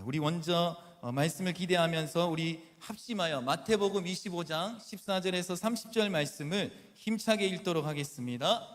우리 먼저 말씀을 기대하면서 우리 합심하여 마태복음 25장 14절에서 30절 말씀을 힘차게 읽도록 하겠습니다.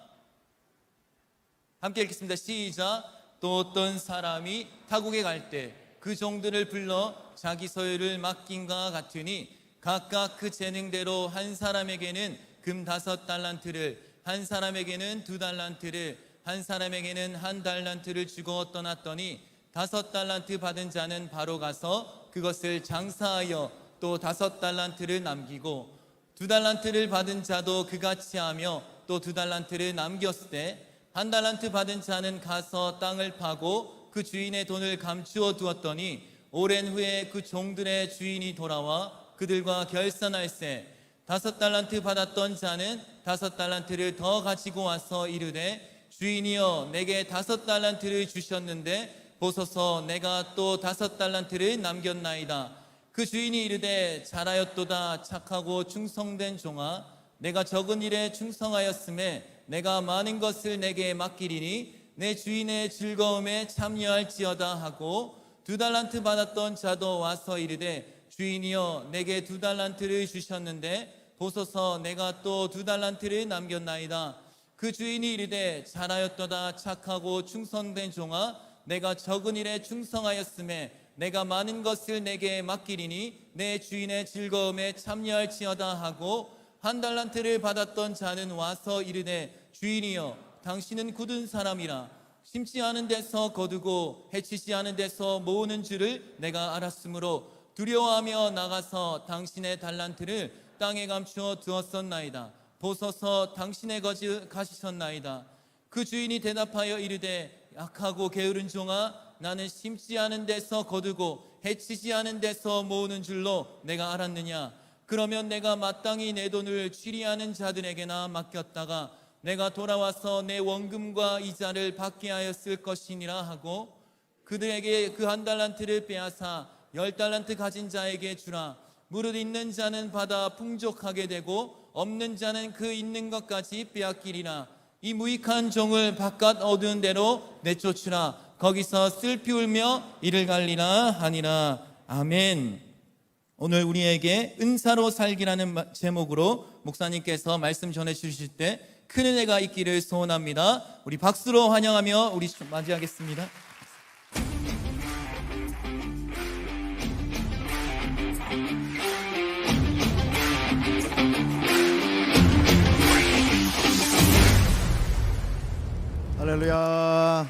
함께 읽겠습니다. 시작. 또 어떤 사람이 타국에 갈 때 그 종들을 불러 자기 소유를 맡긴과 같으니 각각 그 재능대로 한 사람에게는 금 5달란트를, 한 사람에게는 2달란트를, 한 사람에게는 1달란트를 주고 떠났더니 5달란트 받은 자는 바로 가서 그것을 장사하여 또 5달란트를 남기고 2달란트를 받은 자도 그같이 하며 또 2달란트를 남겼을 때 1달란트 받은 자는 가서 땅을 파고 그 주인의 돈을 감추어 두었더니 오랜 후에 그 종들의 주인이 돌아와 그들과 결산할세 5달란트 받았던 자는 5달란트를 더 가지고 와서 이르되 주인이여 내게 5달란트를 주셨는데 보소서 내가 또 5달란트를 남겼나이다. 그 주인이 이르되 잘하였도다 착하고 충성된 종아 내가 적은 일에 충성하였음에 내가 많은 것을 내게 맡기리니 내 주인의 즐거움에 참여할지어다 하고 2달란트 받았던 자도 와서 이르되 주인이여 내게 2달란트를 주셨는데 보소서 내가 또 2달란트를 남겼나이다. 그 주인이 이르되 잘하였도다 착하고 충성된 종아 내가 적은 일에 충성하였음에 내가 많은 것을 내게 맡기리니 내 주인의 즐거움에 참여할지어다 하고 1달란트를 받았던 자는 와서 이르되 주인이여 당신은 굳은 사람이라 심지 않은 데서 거두고 해치지 않은 데서 모으는 줄을 내가 알았으므로 두려워하며 나가서 당신의 달란트를 땅에 감추어 두었었나이다. 보소서 당신의 것을 가시셨나이다. 그 주인이 대답하여 이르되 악하고 게으른 종아 나는 심지 않은 데서 거두고 해치지 않은 데서 모으는 줄로 내가 알았느냐. 그러면 내가 마땅히 내 돈을 취리하는 자들에게나 맡겼다가 내가 돌아와서 내 원금과 이자를 받게 하였을 것이니라 하고 그들에게 그 1달란트를 빼앗아 10달란트 가진 자에게 주라. 무릇 있는 자는 받아 풍족하게 되고 없는 자는 그 있는 것까지 빼앗기리라. 이 무익한 종을 바깥 어두운 데로 내쫓으라. 거기서 슬피 울며 이를 갈리라 하니라. 아멘. 오늘 우리에게 은사로 살기라는 제목으로 목사님께서 말씀 전해 주실 때 큰 은혜가 있기를 소원합니다. 우리 박수로 환영하며 우리 맞이하겠습니다. 할렐루야.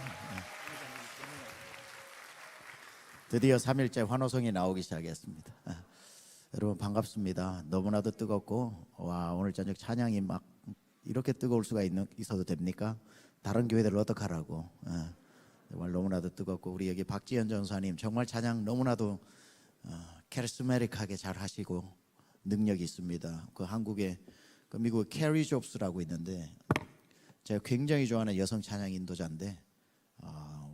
드디어 3일째 환호성이 나오기 시작했습니다. 여러분 반갑습니다. 너무나도 뜨겁고 와 오늘 저녁 찬양이 막 이렇게 뜨거울 수가 있어도 됩니까? 다른 교회들 어떡하라고. 정말 너무나도 뜨겁고 우리 여기 박지현 전사님 정말 찬양 너무나도 캐리스메릭하게 잘 하시고 능력이 있습니다. 그 한국에 그 미국 캐리 잡스라고 있는데 제가 굉장히 좋아하는 여성 찬양 인도자인데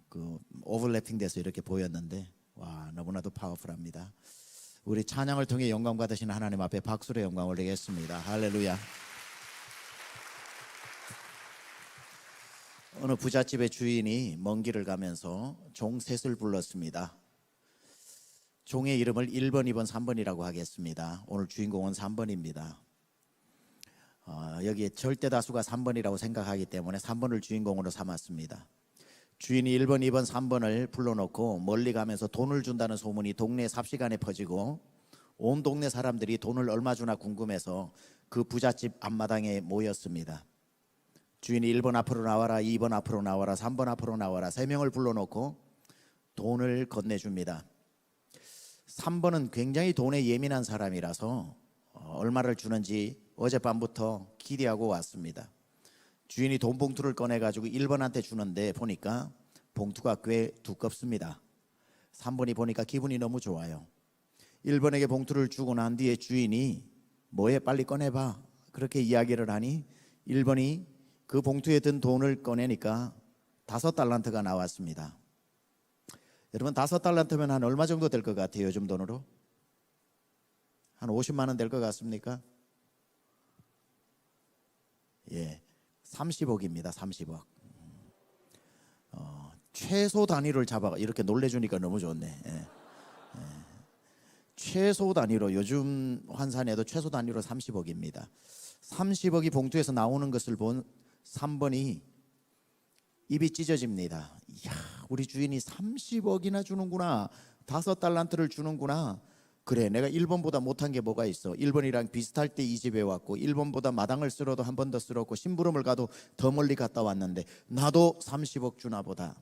그 오버래핑 돼서 이렇게 보였는데 와 너무나도 파워풀합니다. 우리 찬양을 통해 영광 받으시는 하나님 앞에 박수로 영광을 드리겠습니다. 할렐루야. 어느 부잣집의 주인이 먼 길을 가면서 종 셋을 불렀습니다. 종의 이름을 1번, 2번, 3번이라고 하겠습니다. 오늘 주인공은 3번입니다. 여기에 절대 다수가 3번이라고 생각하기 때문에 3번을 주인공으로 삼았습니다. 주인이 1번, 2번, 3번을 불러놓고 멀리 가면서 돈을 준다는 소문이 동네 삽시간에 퍼지고 온 동네 사람들이 돈을 얼마 주나 궁금해서 그 부잣집 앞마당에 모였습니다. 주인이 1번 앞으로 나와라, 2번 앞으로 나와라, 3번 앞으로 나와라 3명을 불러놓고 돈을 건네줍니다. 3번은 굉장히 돈에 예민한 사람이라서 얼마를 주는지 어젯밤부터 기대하고 왔습니다. 주인이 돈 봉투를 꺼내가지고 1번한테 주는데 보니까 봉투가 꽤 두껍습니다. 3번이 보니까 기분이 너무 좋아요. 1번에게 봉투를 주고 난 뒤에 주인이 뭐해 빨리 꺼내봐 그렇게 이야기를 하니 1번이 그 봉투에 든 돈을 꺼내니까 5달란트가 나왔습니다. 여러분 5달란트면 한 얼마 정도 될 것 같아요? 요즘 돈으로? 한 50만 원 될 것 같습니까? 예, 30억입니다. 30억. 최소 단위를 잡아 이렇게 놀래주니까 너무 좋네. 예. 최소 단위로 요즘 환산해도 최소 단위로 30억입니다. 30억이 봉투에서 나오는 것을 본 3번이 입이 찢어집니다. 이야, 우리 주인이 30억이나 주는구나. 5달란트를 주는구나. 그래, 내가 1번보다 못한 게 뭐가 있어. 1번이랑 비슷할 때 이 집에 왔고 1번보다 마당을 쓸어도 한 번 더 쓸었고 심부름을 가도 더 멀리 갔다 왔는데 나도 30억 주나 보다.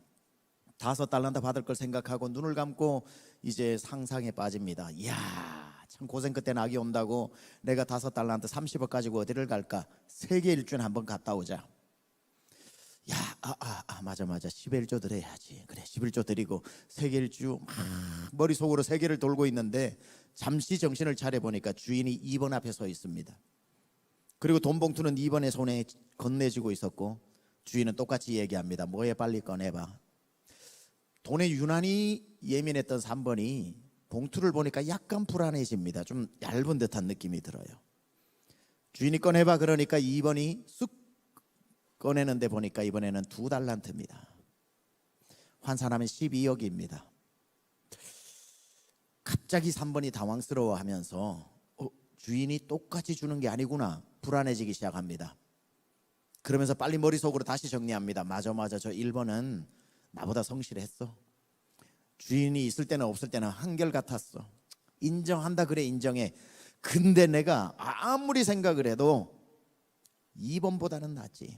5달란트 받을 걸 생각하고 눈을 감고 이제 상상에 빠집니다. 이야, 참 고생 끝에 낙이 온다고 내가 5달란트 30억 가지고 어디를 갈까? 세계 일주는 한번 갔다 오자. 야, 맞아 11조 드려야지. 그래, 11조 드리고 세계 일주 막 머릿속으로 세계를 돌고 있는데 잠시 정신을 차려보니까 주인이 2번 앞에 서 있습니다. 그리고 돈 봉투는 2번의 손에 건네지고 있었고 주인은 똑같이 얘기합니다. 뭐해, 빨리 꺼내봐. 돈에 유난히 예민했던 3번이 봉투를 보니까 약간 불안해집니다. 좀 얇은 듯한 느낌이 들어요. 주인이 꺼내봐 그러니까 2번이 쑥 꺼내는데 보니까 이번에는 2달란트입니다. 환산하면 12억입니다. 갑자기 3번이 당황스러워하면서 주인이 똑같이 주는 게 아니구나 불안해지기 시작합니다. 그러면서 빨리 머릿속으로 다시 정리합니다. 맞아 저 1번은 나보다 성실했어. 주인이 있을 때는 없을 때는 한결같았어. 인정한다, 그래 인정해. 근데 내가 아무리 생각을 해도 2번보다는 낫지.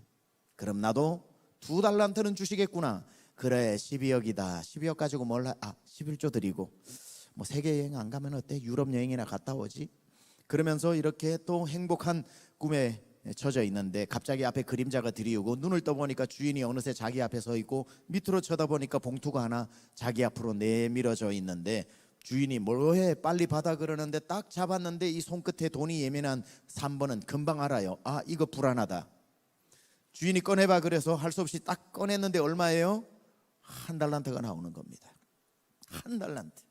그럼 나도 2달란트는 주시겠구나. 그래, 12억이다. 12억 가지고 뭘 11조 드리고 뭐 세계 여행 안 가면 어때? 유럽 여행이나 갔다 오지. 그러면서 이렇게 또 행복한 꿈에 젖어 있는데 갑자기 앞에 그림자가 들이오고 눈을 떠보니까 주인이 어느새 자기 앞에 서 있고 밑으로 쳐다보니까 봉투가 하나 자기 앞으로 내밀어져 있는데 주인이 뭐해 빨리 받아 그러는데 딱 잡았는데 이 손끝에 돈이 예민한 3번은 금방 알아요. 이거 불안하다. 주인이 꺼내봐 그래서 할 수 없이 딱 꺼냈는데 얼마예요? 1달란트가 나오는 겁니다. 1달란트.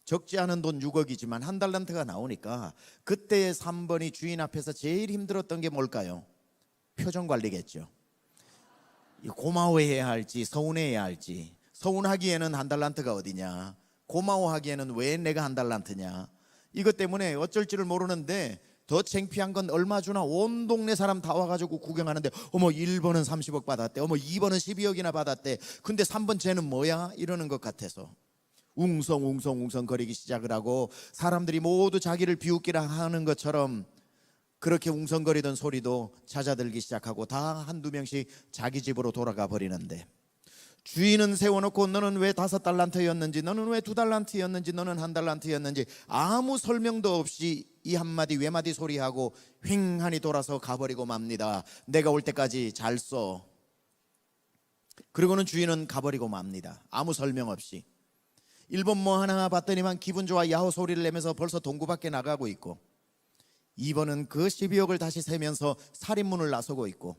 적지 않은 돈 6억이지만 1달란트가 나오니까 그때의 3번이 주인 앞에서 제일 힘들었던 게 뭘까요? 표정 관리겠죠. 고마워해야 할지 서운해야 할지. 서운하기에는 1달란트가 어디냐, 고마워하기에는 왜 내가 1달란트냐. 이것 때문에 어쩔 줄을 모르는데 더 창피한 건 얼마 주나 온 동네 사람 다 와가지고 구경하는데 어머 1번은 30억 받았대, 어머 2번은 12억이나 받았대. 근데 3번 쟤는 뭐야? 이러는 것 같아서 웅성웅성 거리기 시작을 하고 사람들이 모두 자기를 비웃기라 하는 것처럼 그렇게 웅성거리던 소리도 잦아들기 시작하고 다 한두 명씩 자기 집으로 돌아가 버리는데 주인은 세워놓고 너는 왜 5달란트였는지, 너는 왜 2달란트였는지, 너는 1달란트였는지 아무 설명도 없이 이 한마디 외마디 소리하고 휑하니 돌아서 가버리고 맙니다. 내가 올 때까지 잘 써. 그리고는 주인은 가버리고 맙니다. 아무 설명 없이. 1번 뭐 하나 봤더니만 기분 좋아 야호 소리를 내면서 벌써 동구 밖에 나가고 있고 2번은 그 12억을 다시 세면서 살인문을 나서고 있고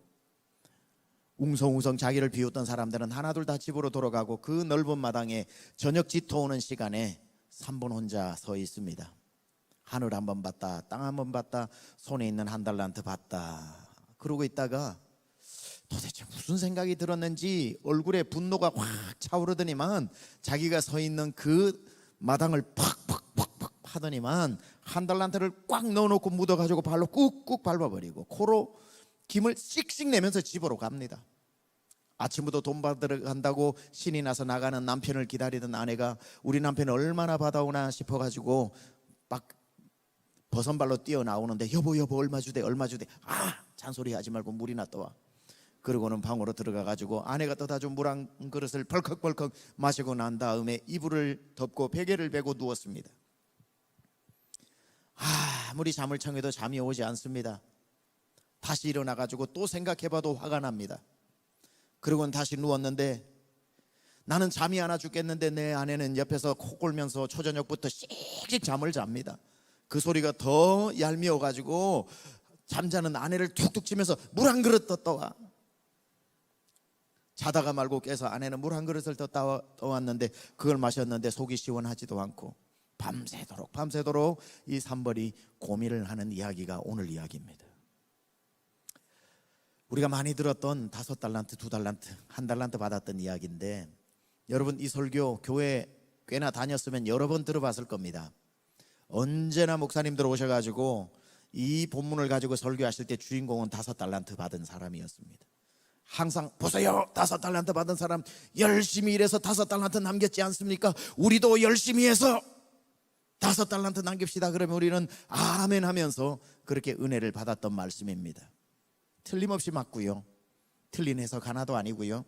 웅성웅성 자기를 비웃던 사람들은 하나둘 다 집으로 돌아가고 그 넓은 마당에 저녁 짙어 오는 시간에 3번 혼자 서 있습니다. 하늘 한번 봤다, 땅 한번 봤다, 손에 있는 1달란트 봤다. 그러고 있다가 도대체 무슨 생각이 들었는지 얼굴에 분노가 확 차오르더니만 자기가 서 있는 그 마당을 팍팍팍팍 하더니만 1달란트를 꽉 넣어놓고 묻어가지고 발로 꾹꾹 밟아버리고 코로 김을 씩씩 내면서 집으로 갑니다. 아침부터 돈 받으러 간다고 신이 나서 나가는 남편을 기다리던 아내가 우리 남편이 얼마나 받아오나 싶어가지고 막 버선발로 뛰어나오는데 여보 얼마 주대 잔소리 하지 말고 물이나 떠와. 그러고는 방으로 들어가가지고 아내가 떠다 준 물 한 그릇을 벌컥벌컥 마시고 난 다음에 이불을 덮고 베개를 베고 누웠습니다. 아무리 잠을 청해도 잠이 오지 않습니다. 다시 일어나가지고 또 생각해봐도 화가 납니다. 그러고는 다시 누웠는데 나는 잠이 안 와 죽겠는데 내 아내는 옆에서 코 골면서 초저녁부터 씩씩 잠을 잡니다. 그 소리가 더 얄미워가지고 잠자는 아내를 툭툭 치면서 물 한 그릇 더 떠와. 자다가 말고 깨서 아내는 물 한 그릇을 더 떠왔는데 그걸 마셨는데 속이 시원하지도 않고 밤새도록 이 3번이 고민을 하는 이야기가 오늘 이야기입니다. 우리가 많이 들었던 5달란트, 2달란트, 1달란트 받았던 이야기인데 여러분 이 설교 교회 꽤나 다녔으면 여러 번 들어봤을 겁니다. 언제나 목사님들 오셔가지고 이 본문을 가지고 설교하실 때 주인공은 5달란트 받은 사람이었습니다. 항상 보세요, 5달란트 받은 사람 열심히 일해서 5달란트 남겼지 않습니까? 우리도 열심히 해서 5달란트 남깁시다. 그러면 우리는 아멘 하면서 그렇게 은혜를 받았던 말씀입니다. 틀림없이 맞고요, 틀린 해석 하나도 아니고요.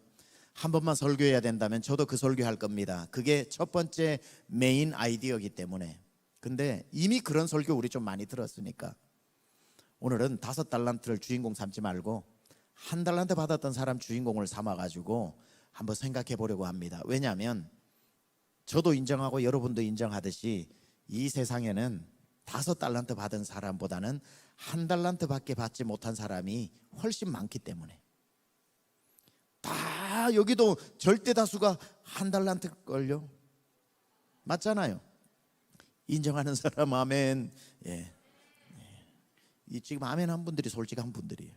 한 번만 설교해야 된다면 저도 그 설교할 겁니다. 그게 첫 번째 메인 아이디어이기 때문에. 근데 이미 그런 설교 우리 좀 많이 들었으니까 오늘은 5달란트를 주인공 삼지 말고 1달란트 받았던 사람 주인공을 삼아가지고 한번 생각해 보려고 합니다. 왜냐하면 저도 인정하고 여러분도 인정하듯이 이 세상에는 5달란트 받은 사람보다는 1달란트밖에 받지 못한 사람이 훨씬 많기 때문에. 다 여기도 절대 다수가 1달란트걸요. 맞잖아요. 인정하는 사람 아멘. 예. 이 지금 아멘 한 분들이 솔직한 분들이에요.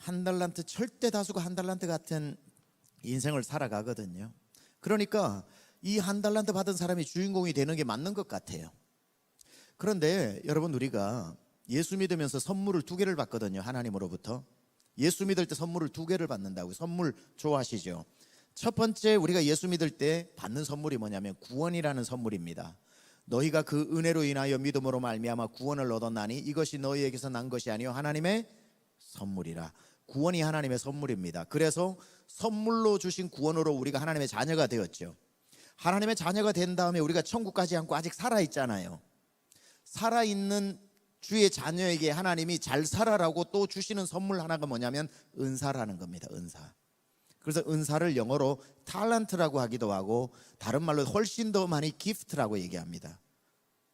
1달란트, 절대 다수가 1달란트 같은 인생을 살아가거든요. 그러니까 이 1달란트 받은 사람이 주인공이 되는 게 맞는 것 같아요. 그런데 여러분, 우리가 예수 믿으면서 선물을 2개를 받거든요. 하나님으로부터. 예수 믿을 때 선물을 2개를 받는다고. 선물 좋아하시죠? 첫 번째, 우리가 예수 믿을 때 받는 선물이 뭐냐면 구원이라는 선물입니다. 너희가 그 은혜로 인하여 믿음으로 말미암아 구원을 얻었나니 이것이 너희에게서 난 것이 아니요 하나님의 선물이라. 구원이 하나님의 선물입니다. 그래서 선물로 주신 구원으로 우리가 하나님의 자녀가 되었죠. 하나님의 자녀가 된 다음에 우리가 천국 가지 않고 아직 살아있잖아요. 살아있는 주의 자녀에게 하나님이 잘 살아라고 또 주시는 선물 하나가 뭐냐면 은사라는 겁니다. 은사. 그래서 은사를 영어로 talent라고 하기도 하고 다른 말로 훨씬 더 많이 gift라고 얘기합니다.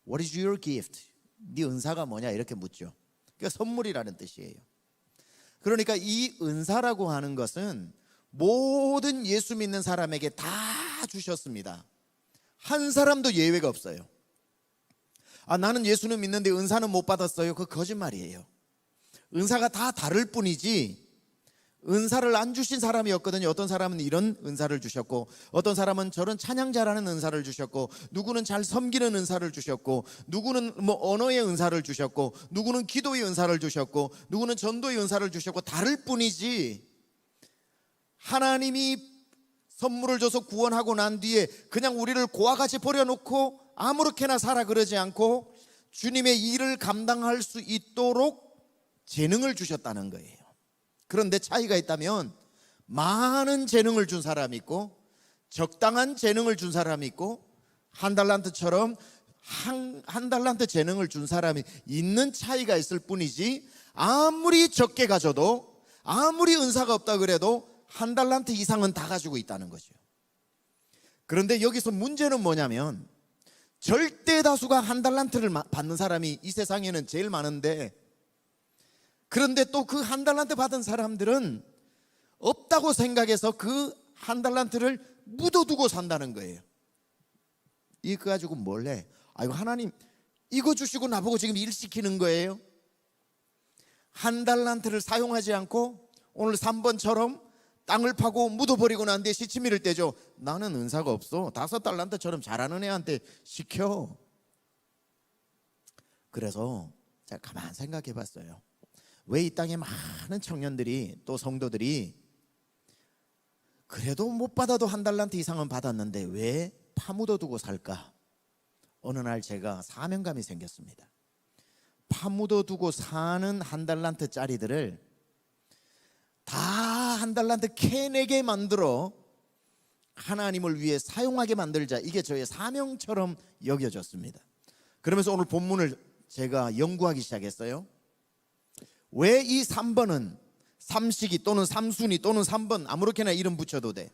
What is your gift? 네 은사가 뭐냐 이렇게 묻죠. 그러니까 선물이라는 뜻이에요. 그러니까 이 은사라고 하는 것은 모든 예수 믿는 사람에게 다 주셨습니다. 한 사람도 예외가 없어요. 나는 예수는 믿는데 은사는 못 받았어요. 그거 거짓말이에요. 은사가 다 다를 뿐이지 은사를 안 주신 사람이 없거든요. 어떤 사람은 이런 은사를 주셨고, 어떤 사람은 저런 찬양 잘하는 은사를 주셨고, 누구는 잘 섬기는 은사를 주셨고, 누구는 뭐 언어의 은사를 주셨고, 누구는 기도의 은사를 주셨고, 누구는 전도의 은사를 주셨고, 다를 뿐이지 하나님이 선물을 줘서 구원하고 난 뒤에 그냥 우리를 고와 같이 버려놓고 아무렇게나 살아 그러지 않고 주님의 일을 감당할 수 있도록 재능을 주셨다는 거예요. 그런데 차이가 있다면 많은 재능을 준 사람이 있고 적당한 재능을 준 사람이 있고 1달란트처럼 한 달란트 재능을 준 사람이 있는 차이가 있을 뿐이지 아무리 적게 가져도 아무리 은사가 없다 그래도 1달란트 이상은 다 가지고 있다는 거죠. 그런데 여기서 문제는 뭐냐면 절대 다수가 1달란트를 받는 사람이 이 세상에는 제일 많은데 그런데 또 그 1달란트 받은 사람들은 없다고 생각해서 그 1달란트를 묻어두고 산다는 거예요. 이거 가지고 뭘 해? 아이고 하나님 이거 주시고 나보고 지금 일 시키는 거예요? 1달란트를 사용하지 않고 오늘 3번처럼 땅을 파고 묻어버리고 난 뒤에 시치미를 떼죠. 나는 은사가 없어. 5달란트처럼 잘하는 애한테 시켜. 그래서 제가 가만 생각해 봤어요. 왜 이 땅에 많은 청년들이 또 성도들이 그래도 못 받아도 1달란트 이상은 받았는데 왜 파묻어두고 살까? 어느 날 제가 사명감이 생겼습니다. 파묻어두고 사는 1달란트짜리들을 다 1달란트 캐내게 만들어 하나님을 위해 사용하게 만들자. 이게 저의 사명처럼 여겨졌습니다. 그러면서 오늘 본문을 제가 연구하기 시작했어요. 왜 이 3번은 삼식이 또는 삼순이 또는 3번 아무렇게나 이름 붙여도 돼.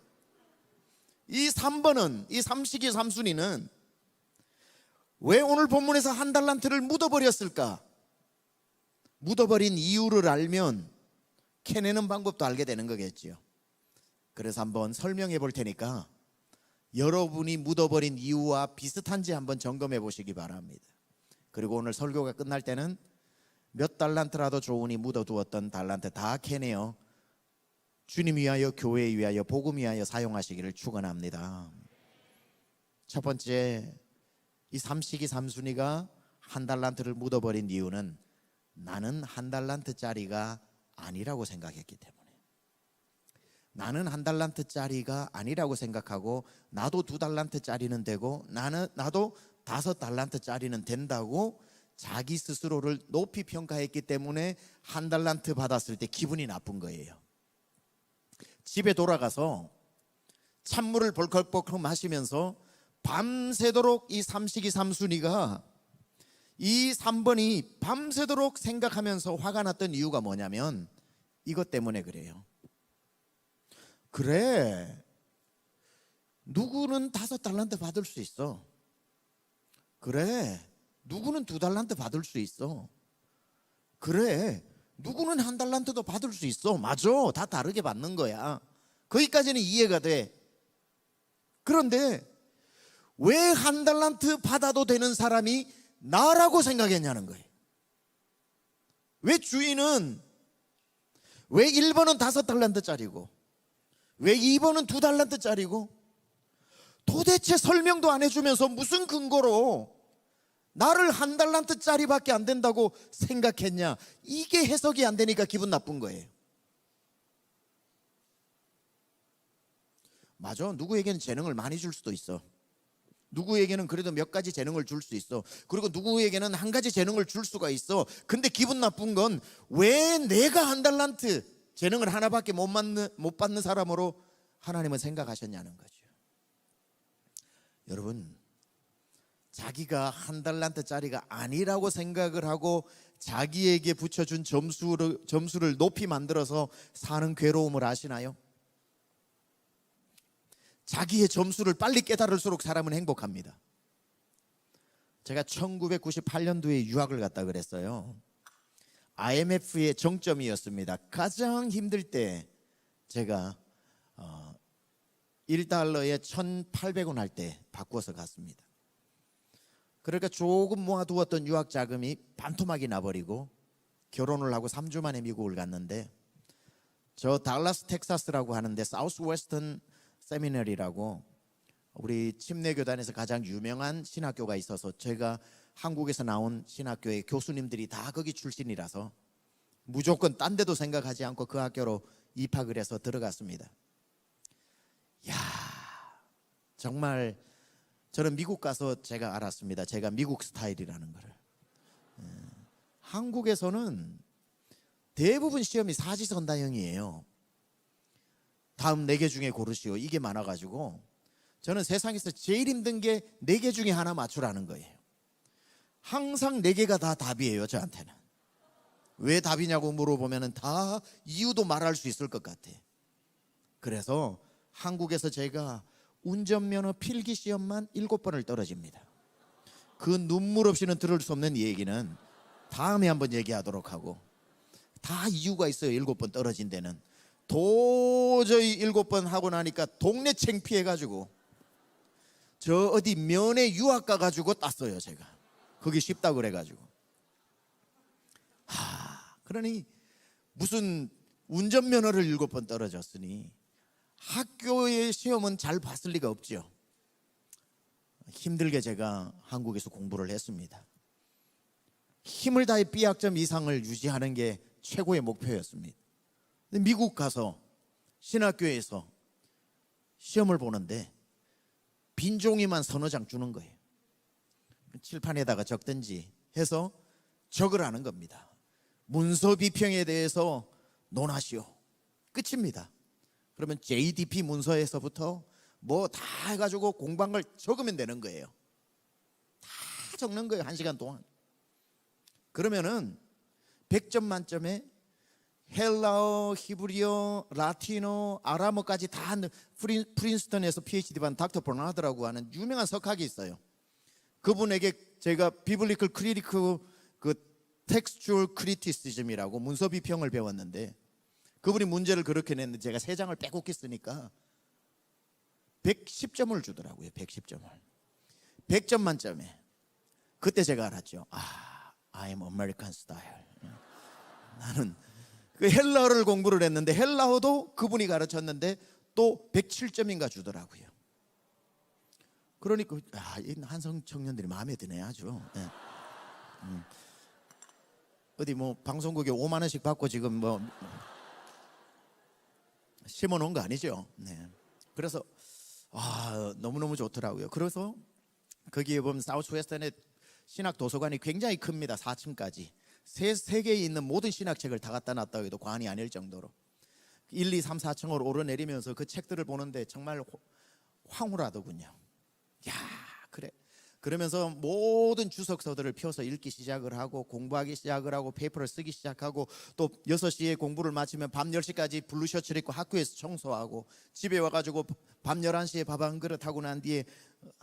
이 3번은 이 삼식이 삼순이는 왜 오늘 본문에서 1달란트를 묻어버렸을까? 묻어버린 이유를 알면 캐내는 방법도 알게 되는 거겠지요. 그래서 한번 설명해 볼 테니까 여러분이 묻어버린 이유와 비슷한지 한번 점검해 보시기 바랍니다. 그리고 오늘 설교가 끝날 때는 몇 달란트라도 좋으니 묻어두었던 달란트 다 캐내어 주님 위하여 교회 위하여 복음 위하여 사용하시기를 축원합니다. 첫 번째, 이 삼식이 삼순이가 한 달란트를 묻어버린 이유는 나는 한 달란트짜리가 아니라고 생각했기 때문에, 나는 한 달란트짜리가 아니라고 생각하고 나도 2달란트짜리는 되고 나도 5달란트짜리는 된다고 자기 스스로를 높이 평가했기 때문에 한 달란트 받았을 때 기분이 나쁜 거예요. 집에 돌아가서 찬물을 벌컥벌컥 마시면서 밤새도록 이 삼식이 삼순이가 이 3번이 밤새도록 생각하면서 화가 났던 이유가 뭐냐면 이것 때문에 그래요. 그래, 누구는 5달란트 받을 수 있어. 그래, 누구는 2달란트 받을 수 있어. 그래, 누구는 1달란트도 받을 수 있어. 맞아, 다 다르게 받는 거야. 거기까지는 이해가 돼. 그런데 왜 1달란트 받아도 되는 사람이 나라고 생각했냐는 거예요. 왜 주인은, 왜 1번은 5달란트짜리고 왜 2번은 2달란트짜리고 도대체 설명도 안 해주면서 무슨 근거로 나를 1달란트짜리밖에 안 된다고 생각했냐. 이게 해석이 안 되니까 기분 나쁜 거예요. 맞아, 누구에게는 재능을 많이 줄 수도 있어. 누구에게는 그래도 몇 가지 재능을 줄 수 있어. 그리고 누구에게는 한 가지 재능을 줄 수가 있어. 근데 기분 나쁜 건 왜 내가 1달란트 재능을 하나밖에 못 받는 사람으로 하나님은 생각하셨냐는 거죠. 여러분, 자기가 1달란트짜리가 아니라고 생각을 하고 자기에게 붙여준 점수를 높이 만들어서 사는 괴로움을 아시나요? 자기의 점수를 빨리 깨달을수록 사람은 행복합니다. 제가 1998년도에 유학을 갔다 그랬어요. IMF의 정점이었습니다. 가장 힘들 때 제가 1달러에 1,800원 할 때 바꾸어서 갔습니다. 그러니까 조금 모아두었던 유학 자금이 반토막이 나버리고 결혼을 하고 3주 만에 미국을 갔는데, 저 달라스 텍사스라고 하는데 사우스 웨스턴 세미너리라고 우리 침례교단에서 가장 유명한 신학교가 있어서 제가 한국에서 나온 신학교의 교수님들이 다 거기 출신이라서 무조건 딴 데도 생각하지 않고 그 학교로 입학을 해서 들어갔습니다. 야, 정말 저는 미국 가서 제가 알았습니다. 제가 미국 스타일이라는 거를. 한국에서는 대부분 시험이 사지선다형이에요. 다음 4개 중에 고르시오, 이게 많아가지고 저는 세상에서 제일 힘든 게 4개 중에 하나 맞추라는 거예요. 항상 4개가 다 답이에요, 저한테는. 왜 답이냐고 물어보면 다 이유도 말할 수 있을 것 같아. 그래서 한국에서 제가 운전면허 필기 시험만 7번을 떨어집니다. 그 눈물 없이는 들을 수 없는 얘기는 다음에 한번 얘기하도록 하고, 다 이유가 있어요. 7번 떨어진 데는 도저히 7번 하고 나니까 동네 창피해가지고 저 어디 면에 유학 가가지고 땄어요. 제가 거기 쉽다고 그래가지고. 그러니 무슨 운전면허를 7번 떨어졌으니 학교의 시험은 잘 봤을 리가 없죠. 힘들게 제가 한국에서 공부를 했습니다. 힘을 다해 B학점 이상을 유지하는 게 최고의 목표였습니다. 근데 미국 가서 신학교에서 시험을 보는데 빈 종이만 서너 장 주는 거예요. 칠판에다가 적든지 해서 적으라는 겁니다. 문서 비평에 대해서 논하시오. 끝입니다. 그러면 JDP 문서에서부터 뭐 다 해가지고 공부한 걸 적으면 되는 거예요. 다 적는 거예요, 1시간 동안. 그러면은 100점 만점에 헬라어, 히브리어, 라틴어, 아람어까지 다 프린스턴에서 PhD반 닥터 버나드라고 하는 유명한 석학이 있어요. 그분에게 제가 비블리컬 크리티크 그 텍스추얼 크리티시즘이라고 문서 비평을 배웠는데, 그분이 문제를 그렇게 냈는데 제가 3장을 빼곡히 쓰니까 110점을 주더라고요. 110점을. 100점 만점에. 그때 제가 알았죠. I'm American style. 나는 그 헬라어를 공부를 했는데 헬라어도 그분이 가르쳤는데 또 107점인가 주더라고요. 그러니까 이 한성 청년들이 마음에 드네 아주. 예. 어디 뭐 방송국에 5만 원씩 받고 지금 뭐 심어 놓은 거 아니죠? 네. 그래서 너무너무 좋더라고요. 그래서 거기에 보면 사우스웨스턴의 신학 도서관이 굉장히 큽니다. 4층까지. 세계에 있는 모든 신학책을 다 갖다 놨다고 해도 과언이 아닐 정도로 1, 2, 3, 4층으로 오르내리면서 그 책들을 보는데 정말 황홀하더군요. 야, 그래. 그러면서 모든 주석서들을 펴서 읽기 시작을 하고 공부하기 시작을 하고 페이퍼를 쓰기 시작하고 또 6시에 공부를 마치면 밤 10시까지 블루 셔츠를 입고 학교에서 청소하고 집에 와가지고 밤 11시에 밥 한 그릇 하고 난 뒤에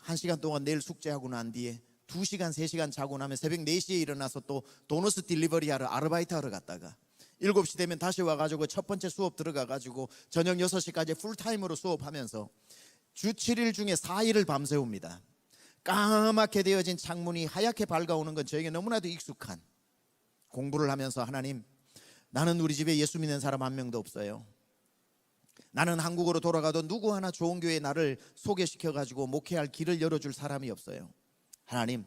1시간 동안 내일 숙제하고 난 뒤에 2시간 3시간 자고 나면 새벽 4시에 일어나서 또 도너스 딜리버리 하러 아르바이트 하러 갔다가 7시 되면 다시 와가지고 첫 번째 수업 들어가가지고 저녁 6시까지 풀타임으로 수업하면서 주 7일 중에 4일을 밤새웁니다. 까맣게 되어진 창문이 하얗게 밝아오는 건 저에게 너무나도 익숙한 공부를 하면서 하나님, 나는 우리 집에 예수 믿는 사람 한 명도 없어요. 나는 한국으로 돌아가도 누구 하나 좋은 교회에 나를 소개시켜가지고 목회할 길을 열어줄 사람이 없어요. 하나님,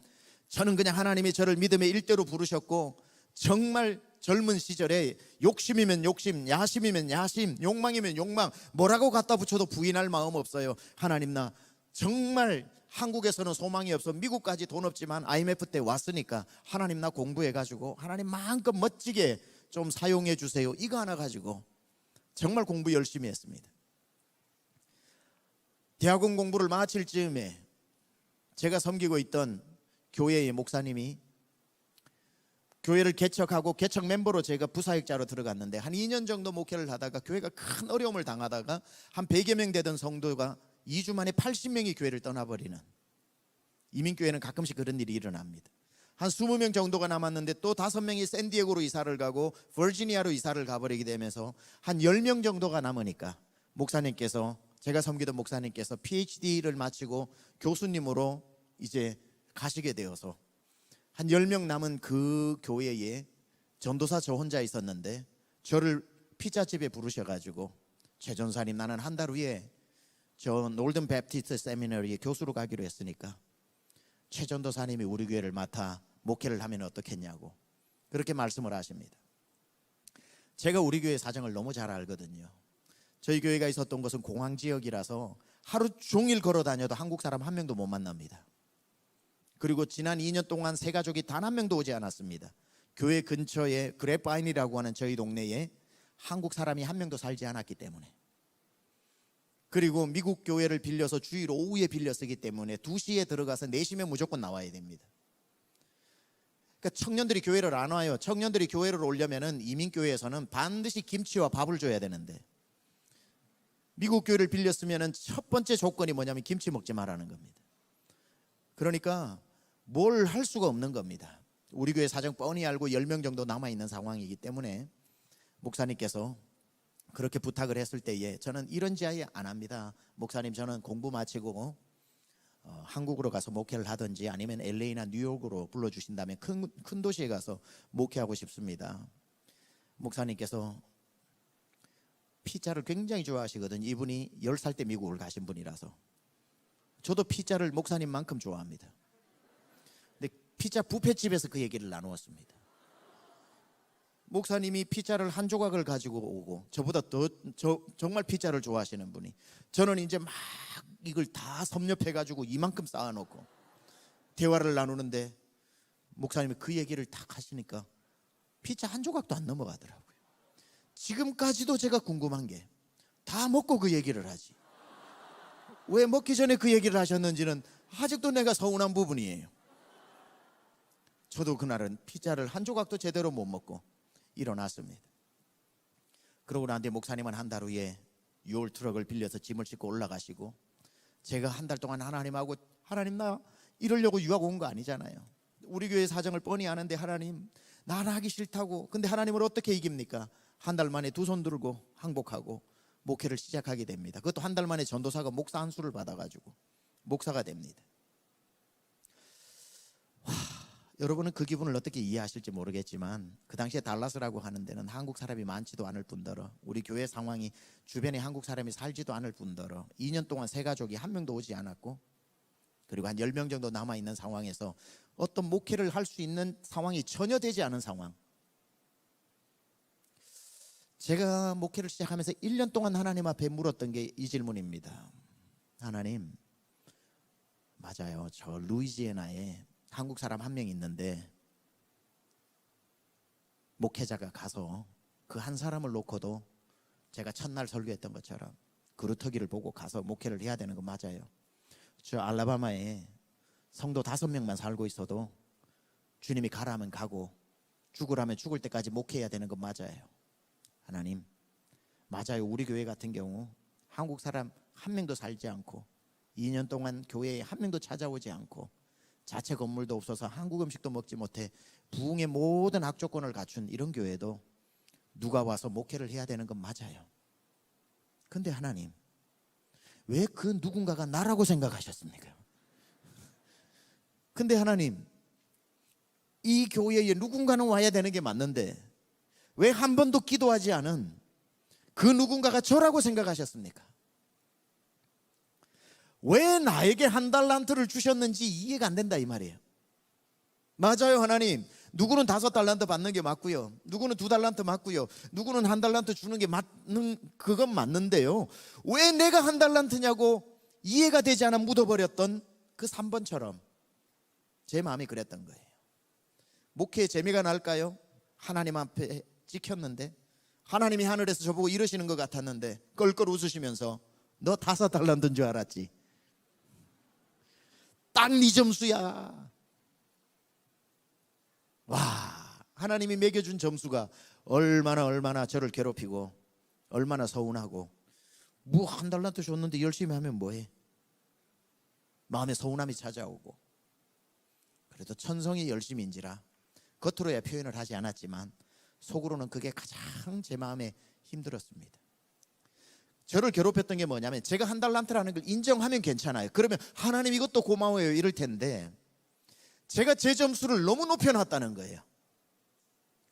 저는 그냥 하나님이 저를 믿음의 일대로 부르셨고 정말 젊은 시절에 욕심이면 욕심, 야심이면 야심, 욕망이면 욕망, 뭐라고 갖다 붙여도 부인할 마음 없어요. 하나님, 나 정말 한국에서는 소망이 없어 미국까지 돈 없지만 IMF 때 왔으니까 하나님 나 공부해가지고 하나님 마음껏 멋지게 좀 사용해 주세요. 이거 하나 가지고 정말 공부 열심히 했습니다. 대학원 공부를 마칠 즈음에 제가 섬기고 있던 교회의 목사님이 교회를 개척하고 개척 멤버로 제가 부사역자로 들어갔는데 한 2년 정도 목회를 하다가 교회가 큰 어려움을 당하다가 한 100여 명 되던 성도가 2주 만에 80명이 교회를 떠나버리는, 이민교회는 가끔씩 그런 일이 일어납니다. 한 20명 정도가 남았는데 또 5명이 샌디에고로 이사를 가고 버지니아로 이사를 가버리게 되면서 한 10명 정도가 남으니까 목사님께서, 제가 섬기던 목사님께서 PhD를 마치고 교수님으로 이제 가시게 되어서 한 10명 남은 그 교회에 전도사 저 혼자 있었는데 저를 피자집에 부르셔가지고 최 전사님, 나는 한 달 후에 저 놀든 베프티스트 세미너리에 교수로 가기로 했으니까 최 전도사님이 우리 교회를 맡아 목회를 하면 어떻겠냐고 그렇게 말씀을 하십니다. 제가 우리 교회 사정을 너무 잘 알거든요. 저희 교회가 있었던 것은 공항 지역이라서 하루 종일 걸어 다녀도 한국 사람 한 명도 못 만납니다. 그리고 지난 2년 동안 새 가족이 단 한 명도 오지 않았습니다. 교회 근처에 그래파인이라고 하는 저희 동네에 한국 사람이 한 명도 살지 않았기 때문에, 그리고 미국 교회를 빌려서 주일 오후에 빌려 쓰기 때문에 2시에 들어가서 4시면 무조건 나와야 됩니다. 그러니까 청년들이 교회를 안 와요. 청년들이 교회를 오려면은 이민교회에서는 반드시 김치와 밥을 줘야 되는데 미국 교회를 빌렸으면은 첫 번째 조건이 뭐냐면 김치 먹지 말라는 겁니다. 그러니까 뭘 할 수가 없는 겁니다. 우리 교회 사정 뻔히 알고 10명 정도 남아있는 상황이기 때문에 목사님께서 그렇게 부탁을 했을 때에 저는 이런 지하에 안 합니다. 목사님, 저는 공부 마치고 한국으로 가서 목회를 하든지 아니면 LA나 뉴욕으로 불러주신다면 큰 도시에 가서 목회하고 싶습니다. 목사님께서 피자를 굉장히 좋아하시거든요. 이분이 10살 때 미국을 가신 분이라서. 저도 피자를 목사님만큼 좋아합니다. 근데 피자 뷔페집에서 그 얘기를 나누었습니다. 목사님이 피자를 한 조각을 가지고 오고 저보다 정말 피자를 좋아하시는 분이, 저는 이제 막 이걸 다 섭렵해가지고 이만큼 쌓아놓고 대화를 나누는데 목사님이 그 얘기를 딱 하시니까 피자 한 조각도 안 넘어가더라고요. 지금까지도 제가 궁금한 게 다 먹고 그 얘기를 하지 왜 먹기 전에 그 얘기를 하셨는지는 아직도 내가 서운한 부분이에요. 저도 그날은 피자를 한 조각도 제대로 못 먹고 일어났습니다. 그러고 난 뒤에 목사님은 한 달 후에 6월 트럭을 빌려서 짐을 싣고 올라가시고, 제가 한 달 동안 하나님하고, 하나님 나 이러려고 유학 온 거 아니잖아요. 우리 교회 사정을 뻔히 아는데 하나님 나는 하기 싫다고. 근데 하나님을 어떻게 이깁니까? 한 달 만에 두 손 들고 항복하고 목회를 시작하게 됩니다. 그것도 한 달 만에 전도사가 목사 한 수를 받아가지고 목사가 됩니다. 여러분은 그 기분을 어떻게 이해하실지 모르겠지만 그 당시에 달라스라고 하는 데는 한국 사람이 많지도 않을 뿐더러 우리 교회 상황이 주변에 한국 사람이 살지도 않을 뿐더러 2년 동안 새 가족이 한 명도 오지 않았고, 그리고 한 10명 정도 남아있는 상황에서 어떤 목회를 할 수 있는 상황이 전혀 되지 않은 상황. 제가 목회를 시작하면서 1년 동안 하나님 앞에 물었던 게 이 질문입니다. 하나님, 맞아요. 저 루이지애나에 한국 사람 한 명 있는데 목회자가 가서 그 한 사람을 놓고도 제가 첫날 설교했던 것처럼 그루터기를 보고 가서 목회를 해야 되는 거 맞아요. 저 알라바마에 성도 5명만 살고 있어도 주님이 가라면 가고 죽으라면 죽을 때까지 목회해야 되는 거 맞아요. 하나님, 맞아요. 우리 교회 같은 경우 한국 사람 한 명도 살지 않고 2년 동안 교회에 한 명도 찾아오지 않고 자체 건물도 없어서 한국 음식도 먹지 못해 부흥의 모든 악조건을 갖춘 이런 교회도 누가 와서 목회를 해야 되는 건 맞아요. 근데 하나님, 왜 그 누군가가 나라고 생각하셨습니까? 근데 하나님, 이 교회에 누군가는 와야 되는 게 맞는데 왜 한 번도 기도하지 않은 그 누군가가 저라고 생각하셨습니까? 왜 나에게 1달란트를 주셨는지 이해가 안 된다 이 말이에요. 맞아요, 하나님. 누구는 5달란트 받는 게 맞고요, 누구는 2달란트 맞고요, 누구는 1달란트 주는 게 맞는, 그건 맞는데요, 왜 내가 1달란트냐고 이해가 되지 않아 묻어버렸던 그 3번처럼 제 마음이 그랬던 거예요. 목회에 재미가 날까요? 하나님 앞에 찍혔는데 하나님이 하늘에서 저보고 이러시는 것 같았는데 껄껄 웃으시면서 너 5달란트인 줄 알았지? 딱 네 점수야. 와, 하나님이 매겨준 점수가 얼마나 저를 괴롭히고 얼마나 서운하고, 뭐 1달란트 줬는데 열심히 하면 뭐해? 마음에 서운함이 찾아오고. 그래도 천성이 열심인지라 겉으로야 표현을 하지 않았지만 속으로는 그게 가장 제 마음에 힘들었습니다. 저를 괴롭혔던 게 뭐냐면 제가 1달란트라는 걸 인정하면 괜찮아요. 그러면 하나님 이것도 고마워요 이럴 텐데 제가 제 점수를 너무 높여놨다는 거예요.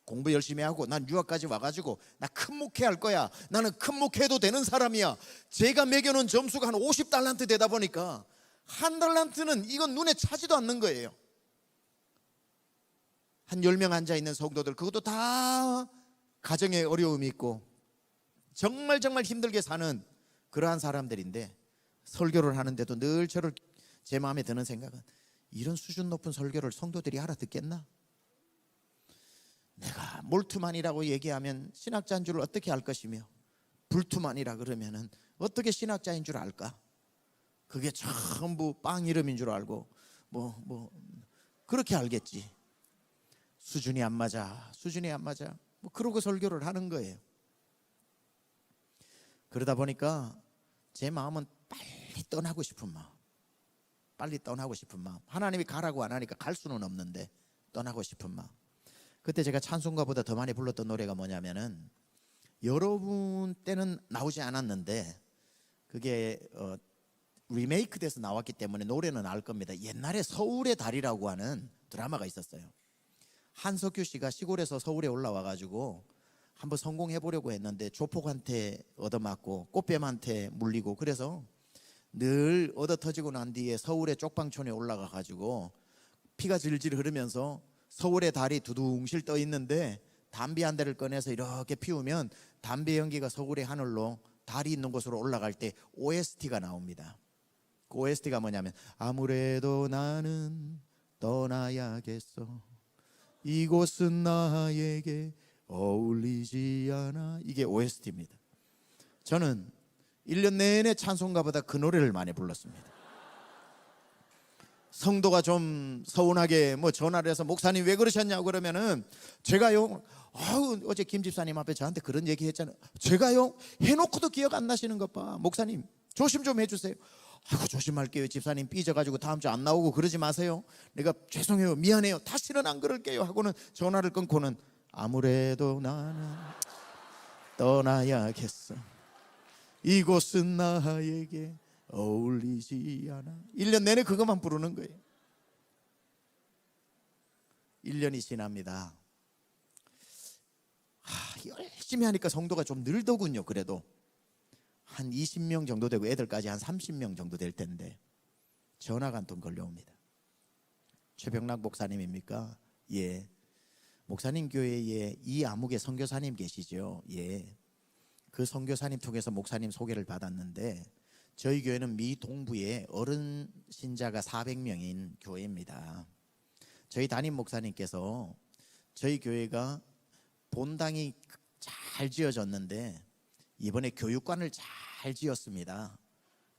공부 열심히 하고 난 유학까지 와가지고 나 큰 목회할 거야, 나는 큰 목회해도 되는 사람이야. 제가 매겨놓은 점수가 한 50달란트 되다 보니까 1달란트는 이건 눈에 차지도 않는 거예요. 한 10명 앉아있는 성도들, 그것도 다 가정에 어려움이 있고 정말 힘들게 사는 그러한 사람들인데 설교를 하는데도 늘 제 마음에 드는 생각은 이런 수준 높은 설교를 성도들이 알아듣겠나? 내가 몰트만이라고 얘기하면 신학자인 줄 어떻게 알 것이며 불트만이라 그러면은 어떻게 신학자인 줄 알까? 그게 전부 빵 이름인 줄 알고 뭐 그렇게 알겠지. 수준이 안 맞아 뭐 그러고 설교를 하는 거예요. 그러다 보니까 제 마음은 빨리 떠나고 싶은 마음, 하나님이 가라고 안 하니까 갈 수는 없는데 떠나고 싶은 마음. 그때 제가 찬송가보다 더 많이 불렀던 노래가 뭐냐면은, 여러분 때는 나오지 않았는데 그게 리메이크 돼서 나왔기 때문에 노래는 알 겁니다. 옛날에 서울의 달이라고 하는 드라마가 있었어요. 한석규 씨가 시골에서 서울에 올라와가지고 한번 성공해보려고 했는데 조폭한테 얻어맞고 꽃뱀한테 물리고, 그래서 늘 얻어터지고 난 뒤에 서울의 쪽방촌에 올라가가지고 피가 질질 흐르면서 서울의 달이 두둥실 떠 있는데 담배 한 대를 꺼내서 이렇게 피우면 담배 연기가 서울의 하늘로 달이 있는 곳으로 올라갈 때 OST가 나옵니다. 그 OST가 뭐냐면 아무래도 나는 떠나야겠어, 이곳은 나에게 어울리지 않아. 이게 OST입니다. 저는 1년 내내 찬송가보다 그 노래를 많이 불렀습니다. 성도가 좀 서운하게 전화를 해서 목사님 왜 그러셨냐고 그러면은 제가요, 어제 김 집사님 앞에 저한테 그런 얘기 했잖아요. 제가요 해놓고도 기억 안 나시는 것 봐. 목사님 조심 좀 해주세요. 조심할게요. 집사님 삐져가지고 다음 주 안 나오고 그러지 마세요. 내가 죄송해요, 미안해요, 다시는 안 그럴게요 하고는 전화를 끊고는 아무래도 나는 떠나야겠어, 이곳은 나에게 어울리지 않아. 1년 내내 그것만 부르는 거예요. 1년이 지납니다. 열심히 하니까 성도가 좀 늘더군요. 그래도 한 20명 정도 되고 애들까지 한 30명 정도 될 텐데 전화가 한 통 걸려옵니다. 최병락 목사님입니까? 예. 목사님 교회에 이아무개 선교사님 계시죠? 예. 그 선교사님 통해서 목사님 소개를 받았는데 저희 교회는 미 동부에 어른 신자가 400명인 교회입니다. 저희 담임 목사님께서 저희 교회가 본당이 잘 지어졌는데 이번에 교육관을 잘 지었습니다.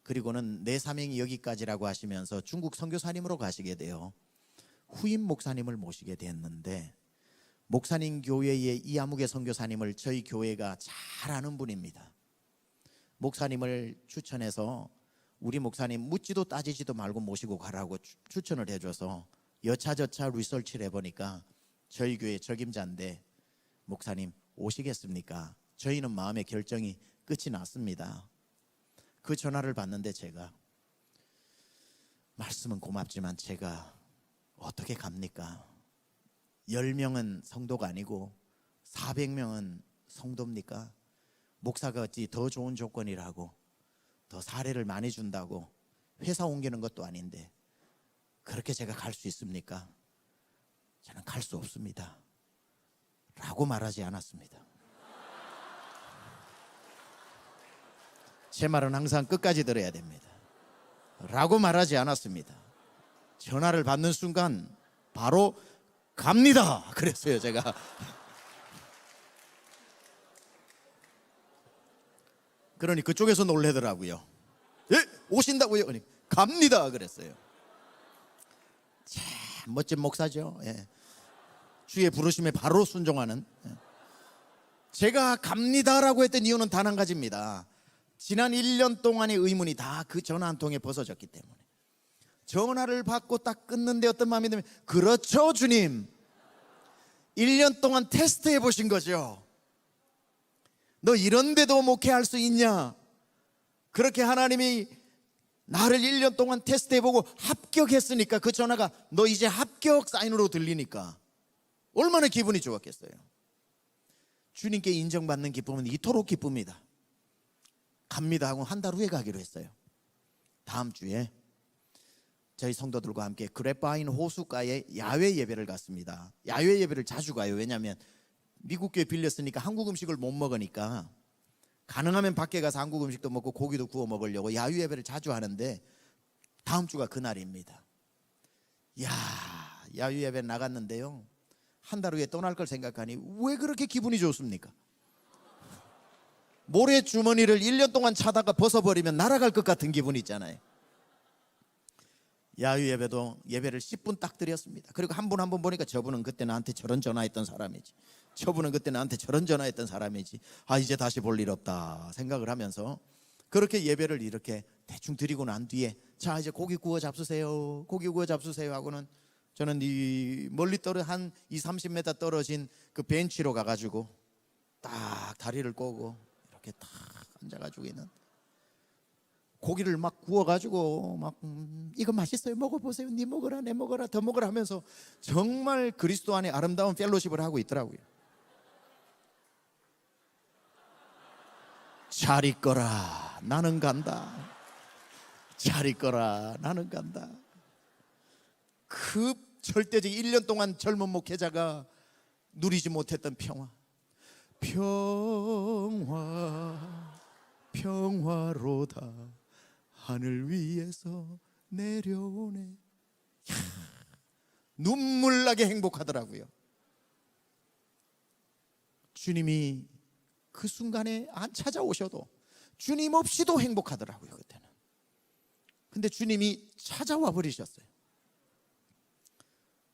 그리고는 내 사명이 여기까지라고 하시면서 중국 선교사님으로 가시게 돼요. 후임 목사님을 모시게 됐는데 목사님 교회의 이아무개 선교사님을 저희 교회가 잘 아는 분입니다. 목사님을 추천해서 우리 목사님 묻지도 따지지도 말고 모시고 가라고 추천을 해줘서 여차저차 리서치를 해보니까 저희 교회 적임자인데 목사님 오시겠습니까? 저희는 마음의 결정이 끝이 났습니다. 그 전화를 받는데 제가 말씀은 고맙지만 제가 어떻게 갑니까? 10명은 성도가 아니고 400명은 성도입니까? 목사가 어찌 더 좋은 조건이라고 더 사례를 많이 준다고 회사 옮기는 것도 아닌데 그렇게 제가 갈 수 있습니까? 저는 갈 수 없습니다 라고 말하지 않았습니다. 제 말은 항상 끝까지 들어야 됩니다. 라고 말하지 않았습니다. 전화를 받는 순간 바로 갑니다 그랬어요. 제가 그러니 그쪽에서 놀래더라고요. 예? 오신다고요? 갑니다 그랬어요. 참 멋진 목사죠. 예. 주의 부르심에 바로 순종하는. 제가 갑니다라고 했던 이유는 단 한 가지입니다. 지난 1년 동안의 의문이 다 그 전화 한 통에 벗어졌기 때문에 전화를 받고 딱 끊는데 어떤 마음이 들면 그렇죠 주님 1년 동안 테스트해 보신 거죠. 너 이런데도 목회할 수 있냐? 그렇게 하나님이 나를 1년 동안 테스트해보고 합격했으니까 그 전화가 너 이제 합격 사인으로 들리니까 얼마나 기분이 좋았겠어요. 주님께 인정받는 기쁨은 이토록 기쁩니다. 갑니다 하고 한 달 후에 가기로 했어요. 다음 주에 저희 성도들과 함께 그래파인 호숫가에 야외 예배를 갔습니다. 야외 예배를 자주 가요. 왜냐하면 미국 교회 빌렸으니까 한국 음식을 못 먹으니까 가능하면 밖에 가서 한국 음식도 먹고 고기도 구워 먹으려고 야외 예배를 자주 하는데 다음 주가 그날입니다. 야외 예배 나갔는데요, 한 달 후에 떠날 걸 생각하니 왜 그렇게 기분이 좋습니까? 모래 주머니를 1년 동안 차다가 벗어버리면 날아갈 것 같은 기분이 있잖아요. 야유 예배도 예배를 10분 딱 드렸습니다. 그리고 한 분 한 분 보니까 저분은 그때 나한테 저런 전화했던 사람이지, 저분은 그때 나한테 저런 전화했던 사람이지, 이제 다시 볼 일 없다 생각을 하면서 그렇게 예배를 이렇게 대충 드리고 난 뒤에 자 이제 고기 구워 잡수세요, 고기 구워 잡수세요 하고는 저는 이 멀리 떨어 한 20-30m 떨어진 그 벤치로 가가지고 딱 다리를 꼬고 이렇게 딱 앉아가지고 있는 고기를 막 구워가지고 막 이거 맛있어요, 먹어보세요, 네 먹어라 내 먹어라 더 먹어라 하면서 정말 그리스도 안에 아름다운 펠로십을 하고 있더라고요. 잘 있거라 나는 간다, 잘 있거라 나는 간다. 그 절대적 1년 동안 젊은 목회자가 누리지 못했던 평화, 평화로다 하늘 위에서 내려오네. 눈물 나게 행복하더라고요. 주님이 그 순간에 안 찾아오셔도 주님 없이도 행복하더라고요 그때는. 근데 주님이 찾아와 버리셨어요.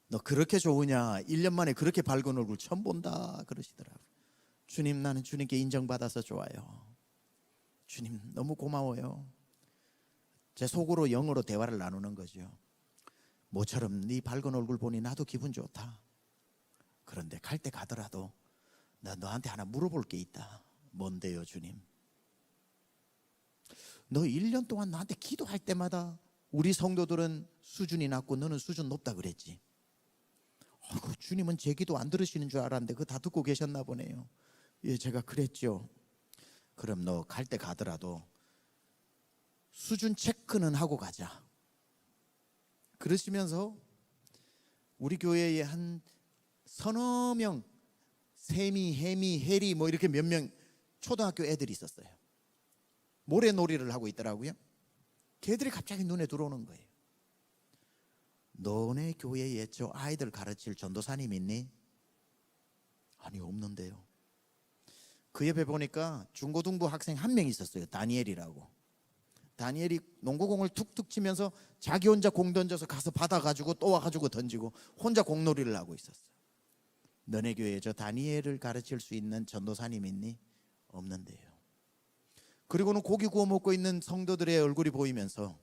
너 그렇게 좋으냐, 1년 만에 그렇게 밝은 얼굴 처음 본다 그러시더라고요. 주님 나는 주님께 인정받아서 좋아요, 주님 너무 고마워요. 제 속으로 영어로 대화를 나누는 거죠. 모처럼 네 밝은 얼굴 보니 나도 기분 좋다. 그런데 갈 때 가더라도 나 너한테 하나 물어볼 게 있다. 뭔데요 주님? 너 1년 동안 나한테 기도할 때마다 우리 성도들은 수준이 낮고 너는 수준 높다 그랬지. 주님은 제 기도 안 들으시는 줄 알았는데 그거 다 듣고 계셨나 보네요. 예, 제가 그랬죠. 그럼 너 갈 때 가더라도 수준 체크는 하고 가자. 그러시면서 우리 교회에 한 서너 명, 세미, 해미, 해리 뭐 이렇게 몇 명 초등학교 애들이 있었어요. 모래놀이를 하고 있더라고요. 걔들이 갑자기 눈에 들어오는 거예요. 너네 교회에 저 아이들 가르칠 전도사님 있니? 아니, 없는데요. 그 옆에 보니까 중고등부 학생 한 명 있었어요. 다니엘이라고. 다니엘이 농구공을 툭툭 치면서 자기 혼자 공 던져서 가서 받아가지고 또 와가지고 던지고 혼자 공놀이를 하고 있었어요. 너네 교회에 저 다니엘을 가르칠 수 있는 전도사님 있니? 없는데요. 그리고는 고기 구워 먹고 있는 성도들의 얼굴이 보이면서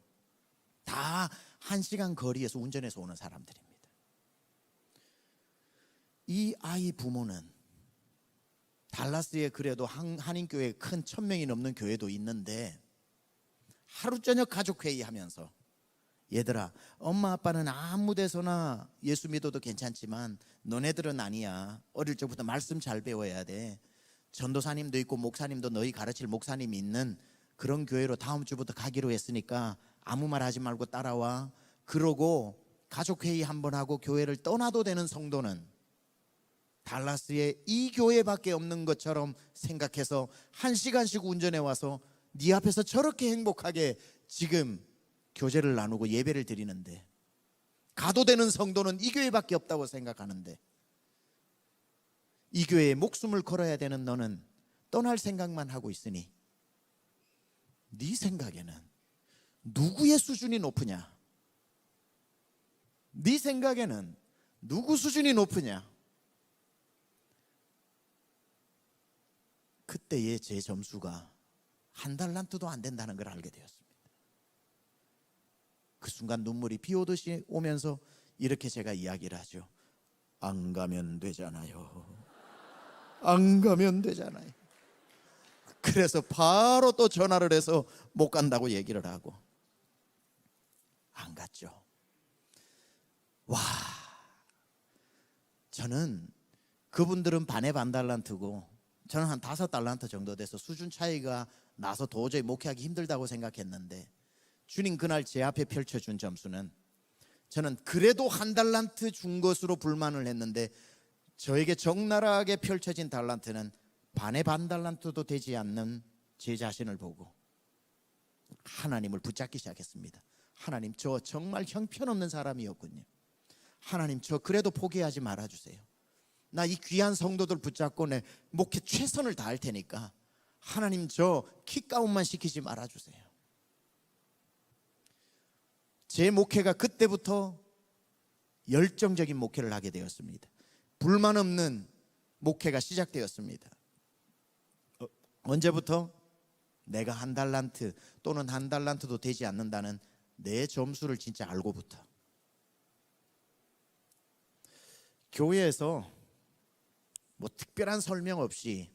다 1시간 거리에서 운전해서 오는 사람들입니다. 이 아이 부모는 달라스에 그래도 한인교회 큰 1000명이 넘는 교회도 있는데 하루 저녁 가족회의 하면서 얘들아, 엄마 아빠는 아무 데서나 예수 믿어도 괜찮지만 너네들은 아니야. 어릴 적부터 말씀 잘 배워야 돼. 전도사님도 있고 목사님도 너희 가르칠 목사님이 있는 그런 교회로 다음 주부터 가기로 했으니까 아무 말 하지 말고 따라와. 그러고 가족회의 한번 하고 교회를 떠나도 되는 성도는 달라스에 이 교회밖에 없는 것처럼 생각해서 1시간씩 운전해 와서 네 앞에서 저렇게 행복하게 지금 교제를 나누고 예배를 드리는데, 가도 되는 성도는 이 교회밖에 없다고 생각하는데, 이 교회에 목숨을 걸어야 되는 너는 떠날 생각만 하고 있으니 네 생각에는 누구의 수준이 높으냐? 네 생각에는 누구 수준이 높으냐? 그때의 제 점수가 1달란트도 안 된다는 걸 알게 되었습니다. 그 순간 눈물이 비 오듯이 오면서 이렇게 제가 이야기를 하죠. 안 가면 되잖아요. 안 가면 되잖아요. 그래서 바로 또 전화를 해서 못 간다고 얘기를 하고 안 갔죠. 와, 저는 그분들은 반에 반 달란트고 저는 한 5달란트 정도 돼서 수준 차이가 나서 도저히 목회하기 힘들다고 생각했는데, 주님 그날 제 앞에 펼쳐준 점수는, 저는 그래도 1달란트 준 것으로 불만을 했는데 저에게 적나라하게 펼쳐진 달란트는 반의 반 달란트도 되지 않는 제 자신을 보고 하나님을 붙잡기 시작했습니다. 하나님, 저 정말 형편없는 사람이었군요. 하나님, 저 그래도 포기하지 말아주세요. 나 이 귀한 성도들 붙잡고 내 목회 최선을 다할 테니까 하나님, 저 킥다운만 시키지 말아주세요. 제 목회가 그때부터 열정적인 목회를 하게 되었습니다. 불만 없는 목회가 시작되었습니다. 언제부터? 내가 1달란트 또는 1달란트도 되지 않는다는 내 점수를 진짜 알고부터. 교회에서 뭐 특별한 설명 없이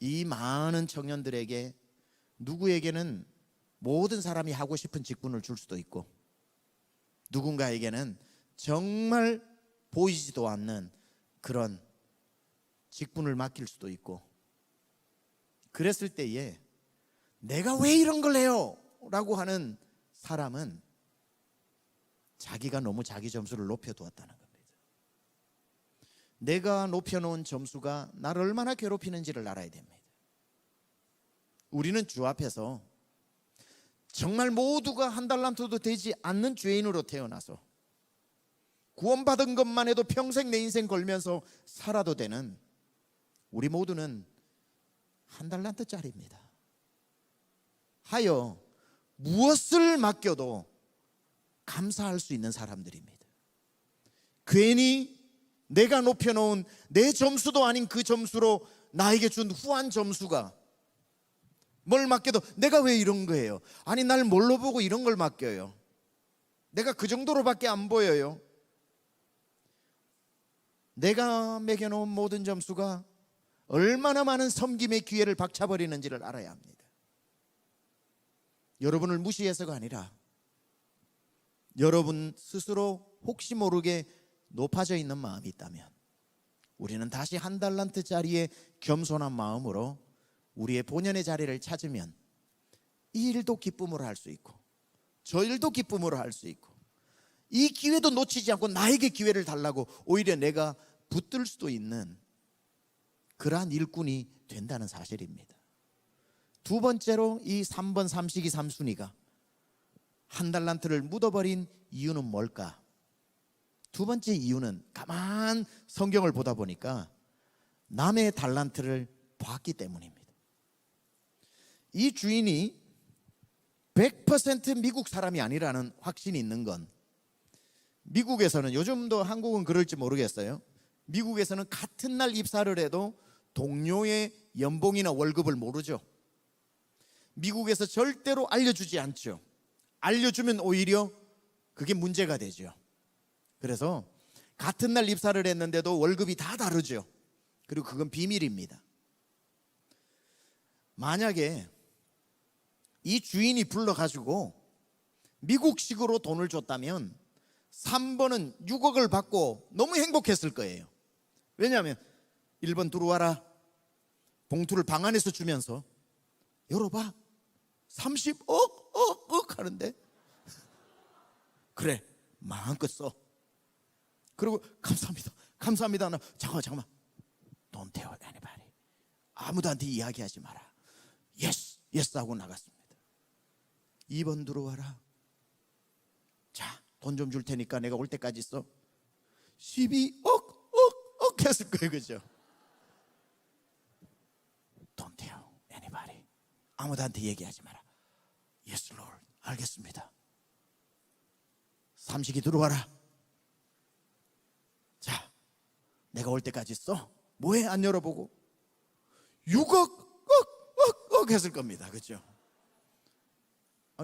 이 많은 청년들에게 누구에게는 모든 사람이 하고 싶은 직분을 줄 수도 있고, 누군가에게는 정말 보이지도 않는 그런 직분을 맡길 수도 있고, 그랬을 때에 내가 왜 이런 걸 해요? 라고 하는 사람은 자기가 너무 자기 점수를 높여두었다는 겁니다. 내가 높여놓은 점수가 나를 얼마나 괴롭히는지를 알아야 됩니다. 우리는 주 앞에서 정말 모두가 1달란트도 되지 않는 죄인으로 태어나서 구원받은 것만 해도 평생 내 인생 걸면서 살아도 되는, 우리 모두는 1달란트짜리입니다. 하여 무엇을 맡겨도 감사할 수 있는 사람들입니다. 괜히 내가 높여놓은 내 점수도 아닌 그 점수로 나에게 준 후한 점수가, 뭘 맡겨도 내가 왜 이런 거예요? 아니, 날 뭘로 보고 이런 걸 맡겨요? 내가 그 정도로밖에 안 보여요. 내가 매겨놓은 모든 점수가 얼마나 많은 섬김의 기회를 박차버리는지를 알아야 합니다. 여러분을 무시해서가 아니라 여러분 스스로 혹시 모르게 높아져 있는 마음이 있다면 우리는 다시 1달란트짜리의 겸손한 마음으로 우리의 본연의 자리를 찾으면 이 일도 기쁨으로 할 수 있고 저 일도 기쁨으로 할 수 있고 이 기회도 놓치지 않고 나에게 기회를 달라고 오히려 내가 붙들 수도 있는 그러한 일꾼이 된다는 사실입니다. 두 번째로 이 3번 삼식이 삼순이가 한 달란트를 묻어버린 이유는 뭘까? 두 번째 이유는 가만 성경을 보다 보니까 남의 달란트를 봤기 때문입니다. 이 주인이 100% 미국 사람이 아니라는 확신이 있는 건, 미국에서는, 요즘도 한국은 그럴지 모르겠어요, 미국에서는 같은 날 입사를 해도 동료의 연봉이나 월급을 모르죠. 미국에서 절대로 알려주지 않죠. 알려주면 오히려 그게 문제가 되죠. 그래서 같은 날 입사를 했는데도 월급이 다 다르죠. 그리고 그건 비밀입니다. 만약에 이 주인이 불러가지고 미국식으로 돈을 줬다면 3번은 6억을 받고 너무 행복했을 거예요. 왜냐하면 1번 들어와라, 봉투를 방 안에서 주면서 열어봐, 30억 하는데 그래 마음껏 써. 그리고 감사합니다. 나 잠깐만, Don't tell anybody. 아무도한테 이야기하지 마라. Yes 하고 나갔습니다. 2번 들어와라. 자, 돈 좀 줄 테니까 내가 올 때까지 있어. 12억 했을 거예요, 그죠? Don't tell anybody. 아무도한테 얘기하지 마라. Yes, Lord. 알겠습니다. 삼식이 들어와라. 자, 내가 올 때까지 있어. 뭐해? 안 열어보고. 6억 했을 겁니다, 그렇죠?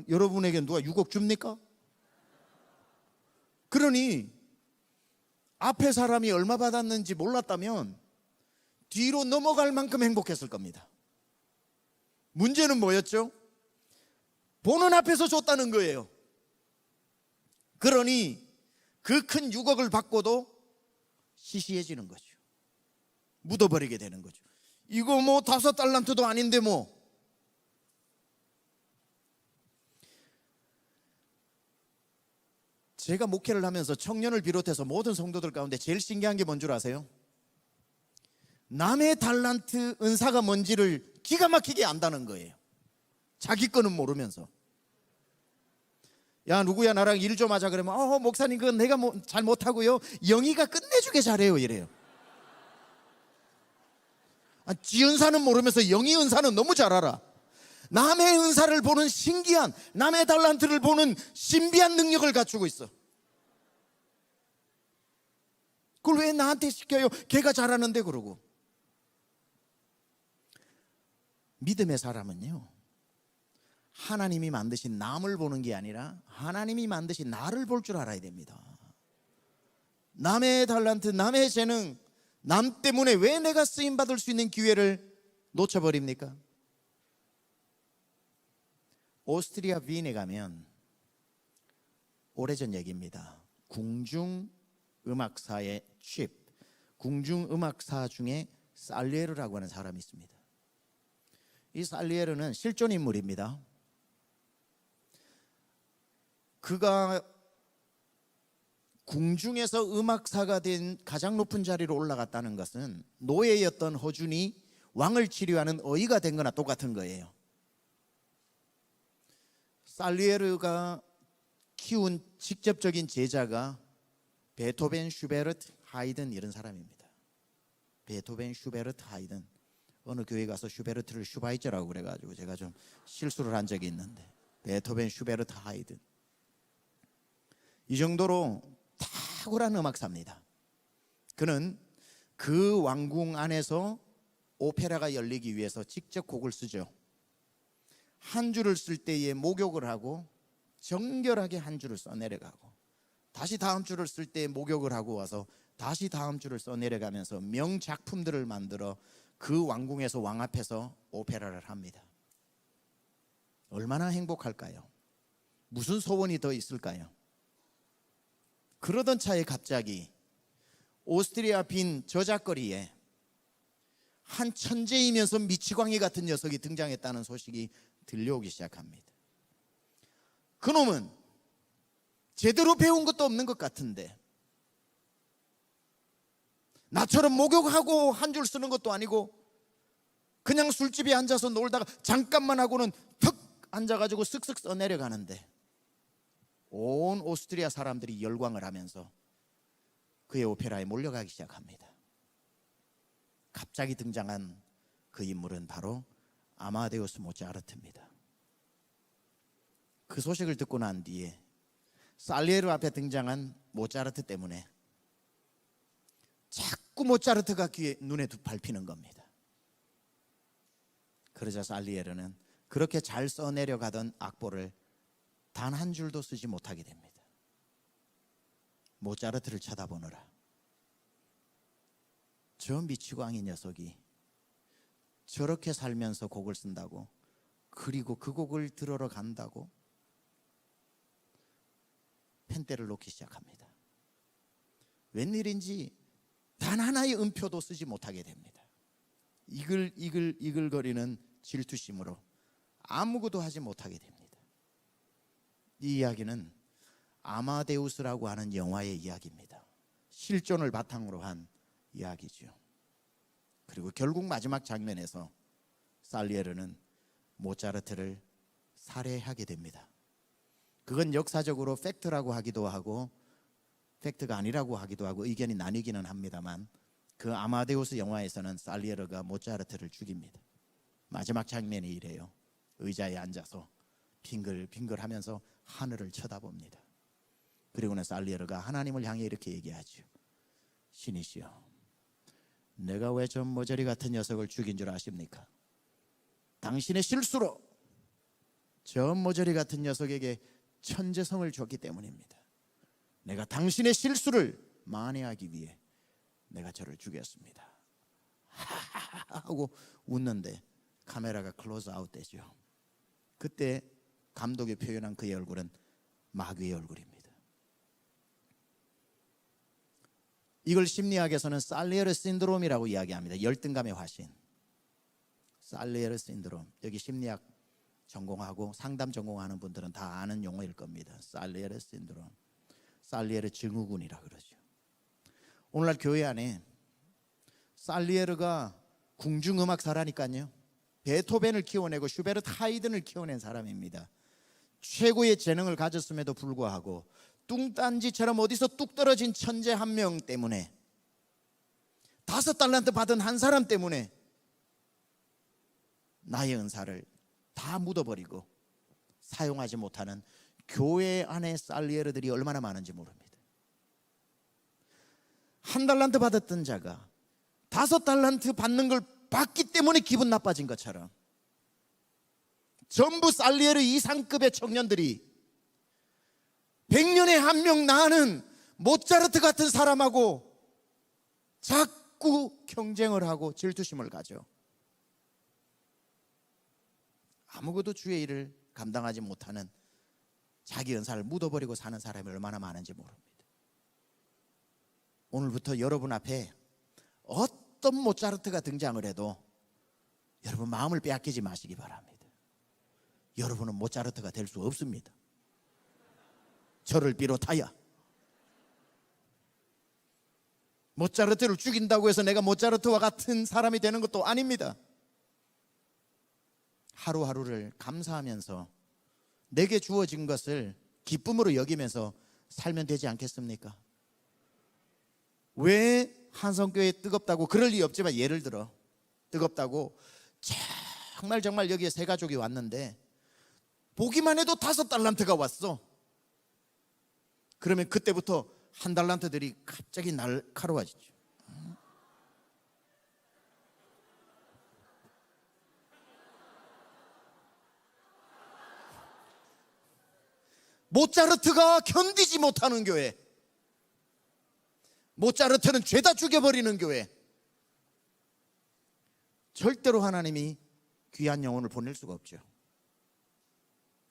여러분에게 누가 6억 줍니까? 그러니 앞에 사람이 얼마 받았는지 몰랐다면 뒤로 넘어갈 만큼 행복했을 겁니다. 문제는 뭐였죠? 보는 앞에서 줬다는 거예요. 그러니 그 큰 6억을 받고도 시시해지는 거죠. 묻어버리게 되는 거죠. 이거 뭐 5달란트도 아닌데 뭐. 제가 목회를 하면서 청년을 비롯해서 모든 성도들 가운데 제일 신기한 게 뭔 줄 아세요? 남의 달란트 은사가 뭔지를 기가 막히게 안다는 거예요. 자기 거는 모르면서. 야, 누구야 나랑 일 좀 하자 그러면 목사님 그건 내가 잘 못하고요, 영희가 끝내주게 잘해요 이래요. 지 은사는 모르면서 영희 은사는 너무 잘 알아. 남의 은사를 보는 신기한, 남의 달란트를 보는 신비한 능력을 갖추고 있어. 그걸 왜 나한테 시켜요? 걔가 잘하는데. 그러고. 믿음의 사람은요, 하나님이 만드신 남을 보는 게 아니라 하나님이 만드신 나를 볼 줄 알아야 됩니다. 남의 달란트, 남의 재능, 남 때문에 왜 내가 쓰임받을 수 있는 기회를 놓쳐버립니까? 오스트리아 비엔에 가면, 오래전 얘기입니다, 궁중음악사의 궁중음악사 중에 살리에르라고 하는 사람이 있습니다. 이 살리에르는 실존 인물입니다. 그가 궁중에서 음악사가 된 가장 높은 자리로 올라갔다는 것은 노예였던 허준이 왕을 치료하는 어이가 된 거나 똑같은 거예요. 살리에르가 키운 직접적인 제자가 베토벤, 슈베르트, 하이든 이런 사람입니다. 베토벤, 슈베르트, 하이든. 어느 교회 가서 슈베르트를 슈바이처라고 그래가지고 제가 좀 실수를 한 적이 있는데, 베토벤, 슈베르트, 하이든. 이 정도로 탁월한 음악사입니다. 그는 그 왕궁 안에서 오페라가 열리기 위해서 직접 곡을 쓰죠. 한 줄을 쓸 때에 목욕을 하고 정결하게 한 줄을 써내려가고, 다시 다음 줄을 쓸 때 목욕을 하고 와서 다시 다음 줄을 써내려가면서 명작품들을 만들어 그 왕궁에서 왕 앞에서 오페라를 합니다. 얼마나 행복할까요? 무슨 소원이 더 있을까요? 그러던 차에 갑자기 오스트리아 빈 저작거리에 한 천재이면서 미치광이 같은 녀석이 등장했다는 소식이 들려오기 시작합니다. 그놈은 제대로 배운 것도 없는 것 같은데, 나처럼 목욕하고 한 줄 쓰는 것도 아니고 그냥 술집에 앉아서 놀다가 잠깐만 하고는 턱 앉아가지고 쓱쓱 써내려가는데, 온 오스트리아 사람들이 열광을 하면서 그의 오페라에 몰려가기 시작합니다. 갑자기 등장한 그 인물은 바로 아마데우스 모차르트입니다. 그 소식을 듣고 난 뒤에 살리에르 앞에 등장한 모차르트 때문에 자꾸 모차르트가 눈에 밟히는 겁니다. 그러자 살리에르는 그렇게 잘 써내려가던 악보를 단 한 줄도 쓰지 못하게 됩니다. 모차르트를 쳐다보느라 저 미치광이 녀석이 저렇게 살면서 곡을 쓴다고, 그리고 그 곡을 들으러 간다고 펜대를 놓기 시작합니다. 웬일인지 단 하나의 음표도 쓰지 못하게 됩니다. 이글거리는 질투심으로 아무것도 하지 못하게 됩니다. 이 이야기는 아마데우스라고 하는 영화의 이야기입니다. 실존을 바탕으로 한 이야기죠. 그리고 결국 마지막 장면에서 살리에르는 모차르트를 살해하게 됩니다. 그건 역사적으로 팩트라고 하기도 하고 팩트가 아니라고 하기도 하고 의견이 나뉘기는 합니다만, 그 아마데우스 영화에서는 살리에르가 모차르트를 죽입니다. 마지막 장면이 이래요. 의자에 앉아서 빙글빙글 하면서 하늘을 쳐다봅니다. 그리고는 살리에르가 하나님을 향해 이렇게 얘기하죠. 신이시여, 내가 왜 저 모저리 같은 녀석을 죽인 줄 아십니까? 당신의 실수로 저 모저리 같은 녀석에게 천재성을 줬기 때문입니다. 내가 당신의 실수를 만회하기 위해 내가 저를 죽였습니다. 하고 웃는데 카메라가 클로즈 아웃 되죠. 그때 감독이 표현한 그의 얼굴은 마귀의 얼굴입니다. 이걸 심리학에서는 살리에르 신드롬이라고 이야기합니다. 열등감의 화신, 살리에르 신드롬. 여기 심리학 전공하고 상담 전공하는 분들은 다 아는 용어일 겁니다. 살리에르 신드롬, 살리에르 증후군이라 그러죠. 오늘날 교회 안에 살리에르가 궁중음악사라니까요. 베토벤을 키워내고 슈베르트 하이든을 키워낸 사람입니다. 최고의 재능을 가졌음에도 불구하고 뚱딴지처럼 어디서 뚝 떨어진 천재 한 명 때문에, 5달란트 받은 한 사람 때문에 나의 은사를 다 묻어버리고 사용하지 못하는 교회 안에 살리에르들이 얼마나 많은지 모릅니다. 1달란트 받았던 자가 5달란트 받는 걸 받기 때문에 기분 나빠진 것처럼 전부 살리에르 이상급의 청년들이 100년에 한 명 나는 모차르트 같은 사람하고 자꾸 경쟁을 하고 질투심을 가져 아무것도 주의 일을 감당하지 못하는, 자기 은사를 묻어버리고 사는 사람이 얼마나 많은지 모릅니다. 오늘부터 여러분 앞에 어떤 모차르트가 등장을 해도 여러분 마음을 빼앗기지 마시기 바랍니다. 여러분은 모차르트가 될 수 없습니다. 저를 비롯하여. 모차르트를 죽인다고 해서 내가 모차르트와 같은 사람이 되는 것도 아닙니다. 하루하루를 감사하면서 내게 주어진 것을 기쁨으로 여기면서 살면 되지 않겠습니까? 왜 한성교회 뜨겁다고, 그럴 리 없지만 예를 들어 뜨겁다고 정말 여기에 세 가족이 왔는데 보기만 해도 5달란트가 왔어. 그러면 그때부터 1달란트들이 갑자기 날카로워지죠. 모차르트가 견디지 못하는 교회, 모차르트는 죄다 죽여버리는 교회, 절대로 하나님이 귀한 영혼을 보낼 수가 없죠.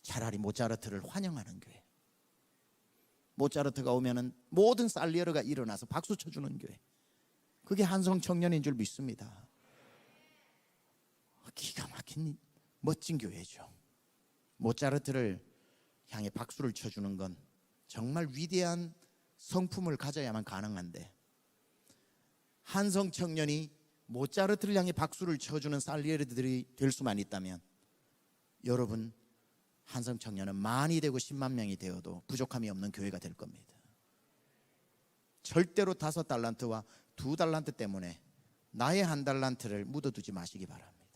차라리 모차르트를 환영하는 교회, 모차르트가 오면은 모든 살리에르가 일어나서 박수 쳐주는 교회, 그게 한성 청년인 줄 믿습니다. 기가 막힌 멋진 교회죠. 모차르트를 향해 박수를 쳐주는 건 정말 위대한 성품을 가져야만 가능한데, 한성 청년이 모차르트를 향해 박수를 쳐주는 살리에리들이 될 수만 있다면, 여러분, 한성 청년은 만이 되고 10만 명이 되어도 부족함이 없는 교회가 될 겁니다. 절대로 5달란트와 2달란트 때문에 나의 1달란트를 묻어두지 마시기 바랍니다.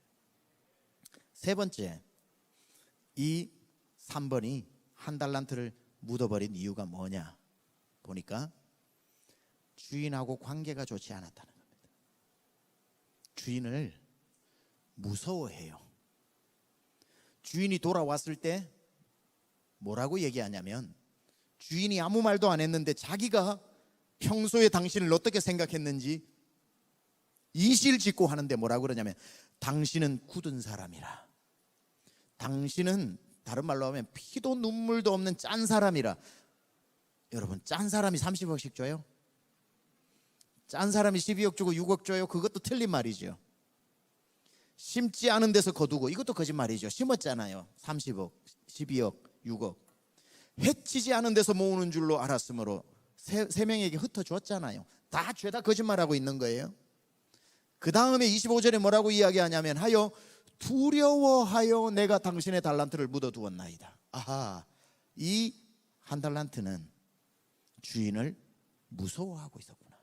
세 번째, 이 3번이 1달란트를 묻어버린 이유가 뭐냐 보니까 주인하고 관계가 좋지 않았다는 겁니다. 주인을 무서워해요. 주인이 돌아왔을 때 뭐라고 얘기하냐면, 주인이 아무 말도 안 했는데 자기가 평소에 당신을 어떻게 생각했는지 이실직고 하는데 뭐라고 그러냐면, 당신은 굳은 사람이라, 당신은 다른 말로 하면 피도 눈물도 없는 짠 사람이라. 여러분, 짠 사람이 30억씩 줘요? 짠 사람이 12억 주고 6억 줘요? 그것도 틀린 말이죠. 심지 않은 데서 거두고, 이것도 거짓말이죠. 심었잖아요. 30억, 12억, 6억. 해치지 않은 데서 모으는 줄로 알았으므로 세 명에게 흩어줬잖아요. 다 죄다 거짓말하고 있는 거예요. 그 다음에 25절에 뭐라고 이야기하냐면, 하여 두려워하여 내가 당신의 달란트를 묻어두었나이다. 아하, 이 1달란트는 주인을 무서워하고 있었구나.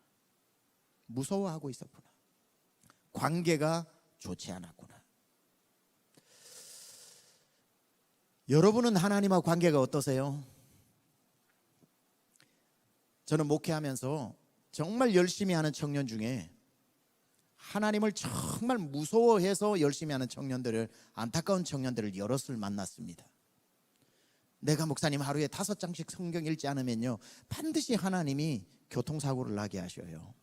무서워하고 있었구나. 관계가 좋지 않았구나. 여러분은 하나님과 관계가 어떠세요? 저는 목회하면서 정말 열심히 하는 청년 중에 하나님을 정말 무서워해서 열심히 하는 청년들을, 안타까운 청년들을 여럿을 만났습니다. 내가 목사님 하루에 5장씩 성경 읽지 않으면요 반드시 하나님이 교통사고를 나게 하셔요.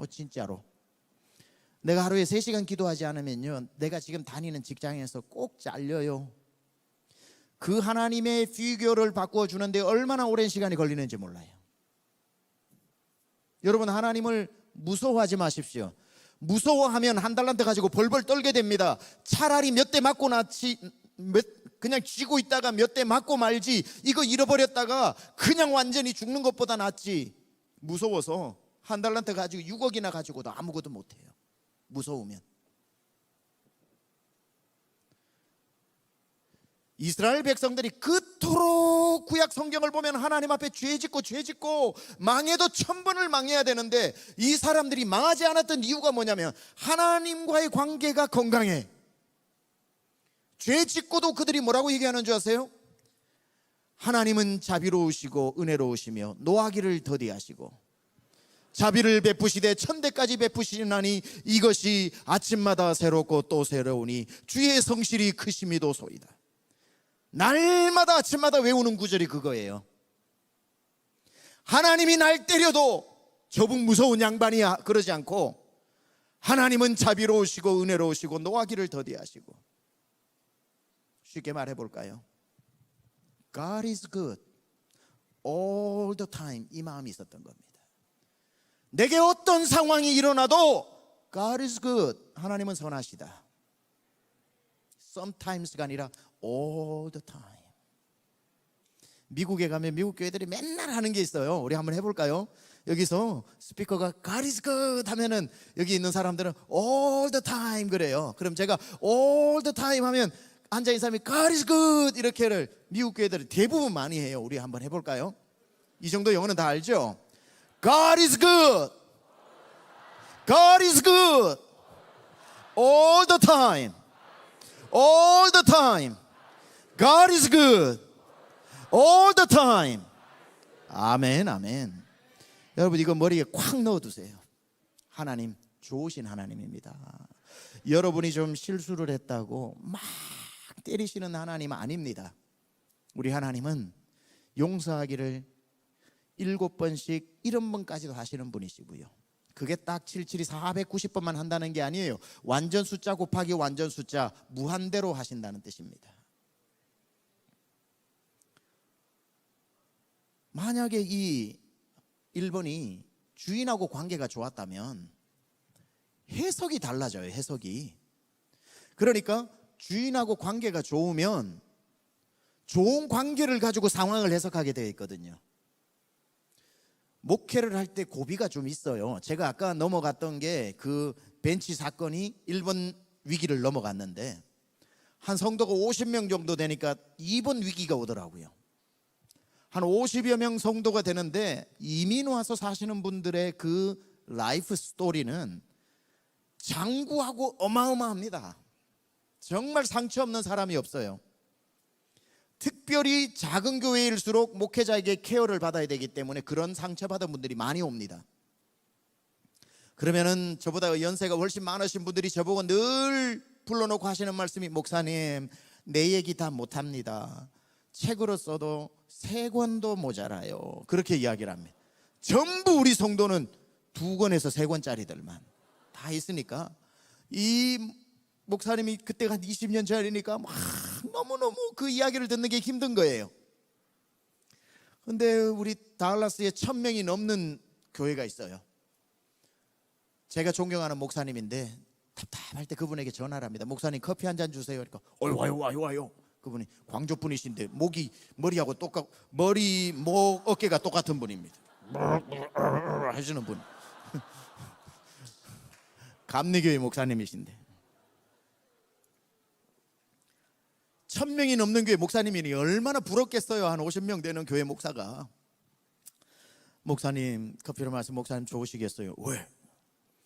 진짜로. 내가 하루에 3시간 기도하지 않으면요 내가 지금 다니는 직장에서 꼭 잘려요. 그 하나님의 피규어를 바꿔주는데 얼마나 오랜 시간이 걸리는지 몰라요. 여러분, 하나님을 무서워하지 마십시오. 무서워하면 1달란트 가지고 벌벌 떨게 됩니다. 차라리 몇 대 맞고 낫지, 그냥 쥐고 있다가 몇 대 맞고 말지, 이거 잃어버렸다가 그냥 완전히 죽는 것보다 낫지. 무서워서 1달란트 가지고 6억이나 가지고도 아무것도 못해요. 무서우면. 이스라엘 백성들이 그토록 구약 성경을 보면 하나님 앞에 죄짓고 망해도 1000번을 망해야 되는데, 이 사람들이 망하지 않았던 이유가 뭐냐면 하나님과의 관계가 건강해. 죄짓고도 그들이 뭐라고 얘기하는 줄 아세요? 하나님은 자비로우시고 은혜로우시며 노하기를 더디하시고 자비를 베푸시되 천대까지 베푸시나니 이것이 아침마다 새롭고 또 새로우니 주의 성실이 크심이도소이다. 날마다 아침마다 외우는 구절이 그거예요. 하나님이 날 때려도 저분 무서운 양반이야 그러지 않고, 하나님은 자비로우시고 은혜로우시고 노하기를 더디하시고. 쉽게 말해볼까요? God is good all the time, 이 마음이 있었던 겁니다. 내게 어떤 상황이 일어나도 God is good, 하나님은 선하시다. Sometimes가 아니라 all the time. 미국에 가면 미국 교회들이 맨날 하는 게 있어요. 우리 한번 해볼까요? 여기서 스피커가 God is good 하면은 여기 있는 사람들은 all the time 그래요. 그럼 제가 all the time 하면 앉아있는 사람이 God is good 이렇게를 미국 교회들이 대부분 많이 해요. 우리 한번 해볼까요? 이 정도 영어는 다 알죠? God is good, God is good all the time, all the time. God is good all the time. 아멘, 아멘. 여러분, 이거 머리에 콱 넣어두세요. 하나님 좋으신 하나님입니다. 여러분이 좀 실수를 했다고 막 때리시는 하나님 아닙니다. 우리 하나님은 용서하기를 7번씩 70번까지도 하시는 분이시고요. 그게 딱 772 490번만 한다는 게 아니에요. 완전 숫자 곱하기 완전 숫자 무한대로 하신다는 뜻입니다. 만약에 이 1번이 주인하고 관계가 좋았다면 해석이 달라져요. 해석이. 그러니까 주인하고 관계가 좋으면 좋은 관계를 가지고 상황을 해석하게 되어 있거든요. 목회를 할 때 고비가 좀 있어요. 제가 아까 넘어갔던 게 그 벤치 사건이 1번 위기를 넘어갔는데 한 성도가 50명 정도 되니까 2번 위기가 오더라고요. 한 50여 명 성도가 되는데 이민 와서 사시는 분들의 그 라이프 스토리는 장구하고 어마어마합니다. 정말 상처 없는 사람이 없어요. 특별히 작은 교회일수록 목회자에게 케어를 받아야 되기 때문에 그런 상처받은 분들이 많이 옵니다. 그러면은 저보다 연세가 훨씬 많으신 분들이 저보고 늘 불러놓고 하시는 말씀이, 목사님 내 얘기 다 못합니다. 책으로 써도 3권도 모자라요. 그렇게 이야기를 합니다. 전부 우리 성도는 2권에서 3권짜리들만 다 있으니까, 이 목사님이 그때가 한 20년 전이니까 막 너무너무 그 이야기를 듣는 게 힘든 거예요. 근데 우리 달라스에 1000명이 넘는 교회가 있어요. 제가 존경하는 목사님인데 답답할 때 그분에게 전화를 합니다. 목사님 커피 한 잔 주세요. 그러니까 와요. 그분이 광주 분이신데 머리하고 똑같, 머리, 목, 어깨가 똑같은 분입니다. 해주는 분. 감리교회 목사님이신데 1000명이 넘는 교회 목사님이니 얼마나 부럽겠어요. 한 50명 되는 교회 목사가. 목사님 커피로 마셔. 목사님 좋으시겠어요? 왜?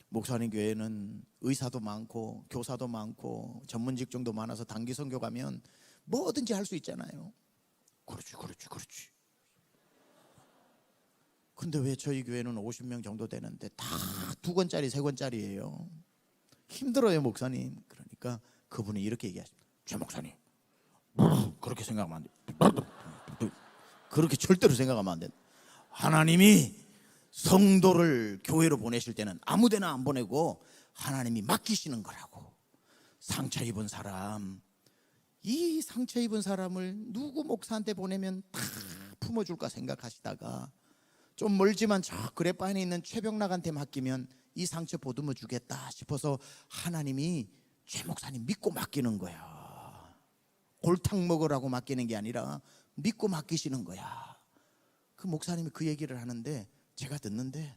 목사님 교회는 의사도 많고 교사도 많고 전문 직종도 많아서 단기 선교 가면 뭐든지 할 수 있잖아요. 그렇지. 근데 왜 저희 교회는 50명 정도 되는데 다 2권짜리 3권짜리예요. 힘들어요 목사님. 그러니까 그분이 이렇게 얘기하십니다. 최 목사님 그렇게 생각하면 안 돼. 그렇게 절대로 생각하면 안 돼. 하나님이 성도를 교회로 보내실 때는 아무데나 안 보내고 하나님이 맡기시는 거라고. 상처 입은 사람, 이 상처 입은 사람을 누구 목사한테 보내면 다 품어줄까 생각하시다가 좀 멀지만 저 그래판에 있는 최병락한테 맡기면 이 상처 보듬어 주겠다 싶어서 하나님이 최 목사님 믿고 맡기는 거야. 골탕 먹으라고 맡기는 게 아니라 믿고 맡기시는 거야. 그 목사님이 그 얘기를 하는데 제가 듣는데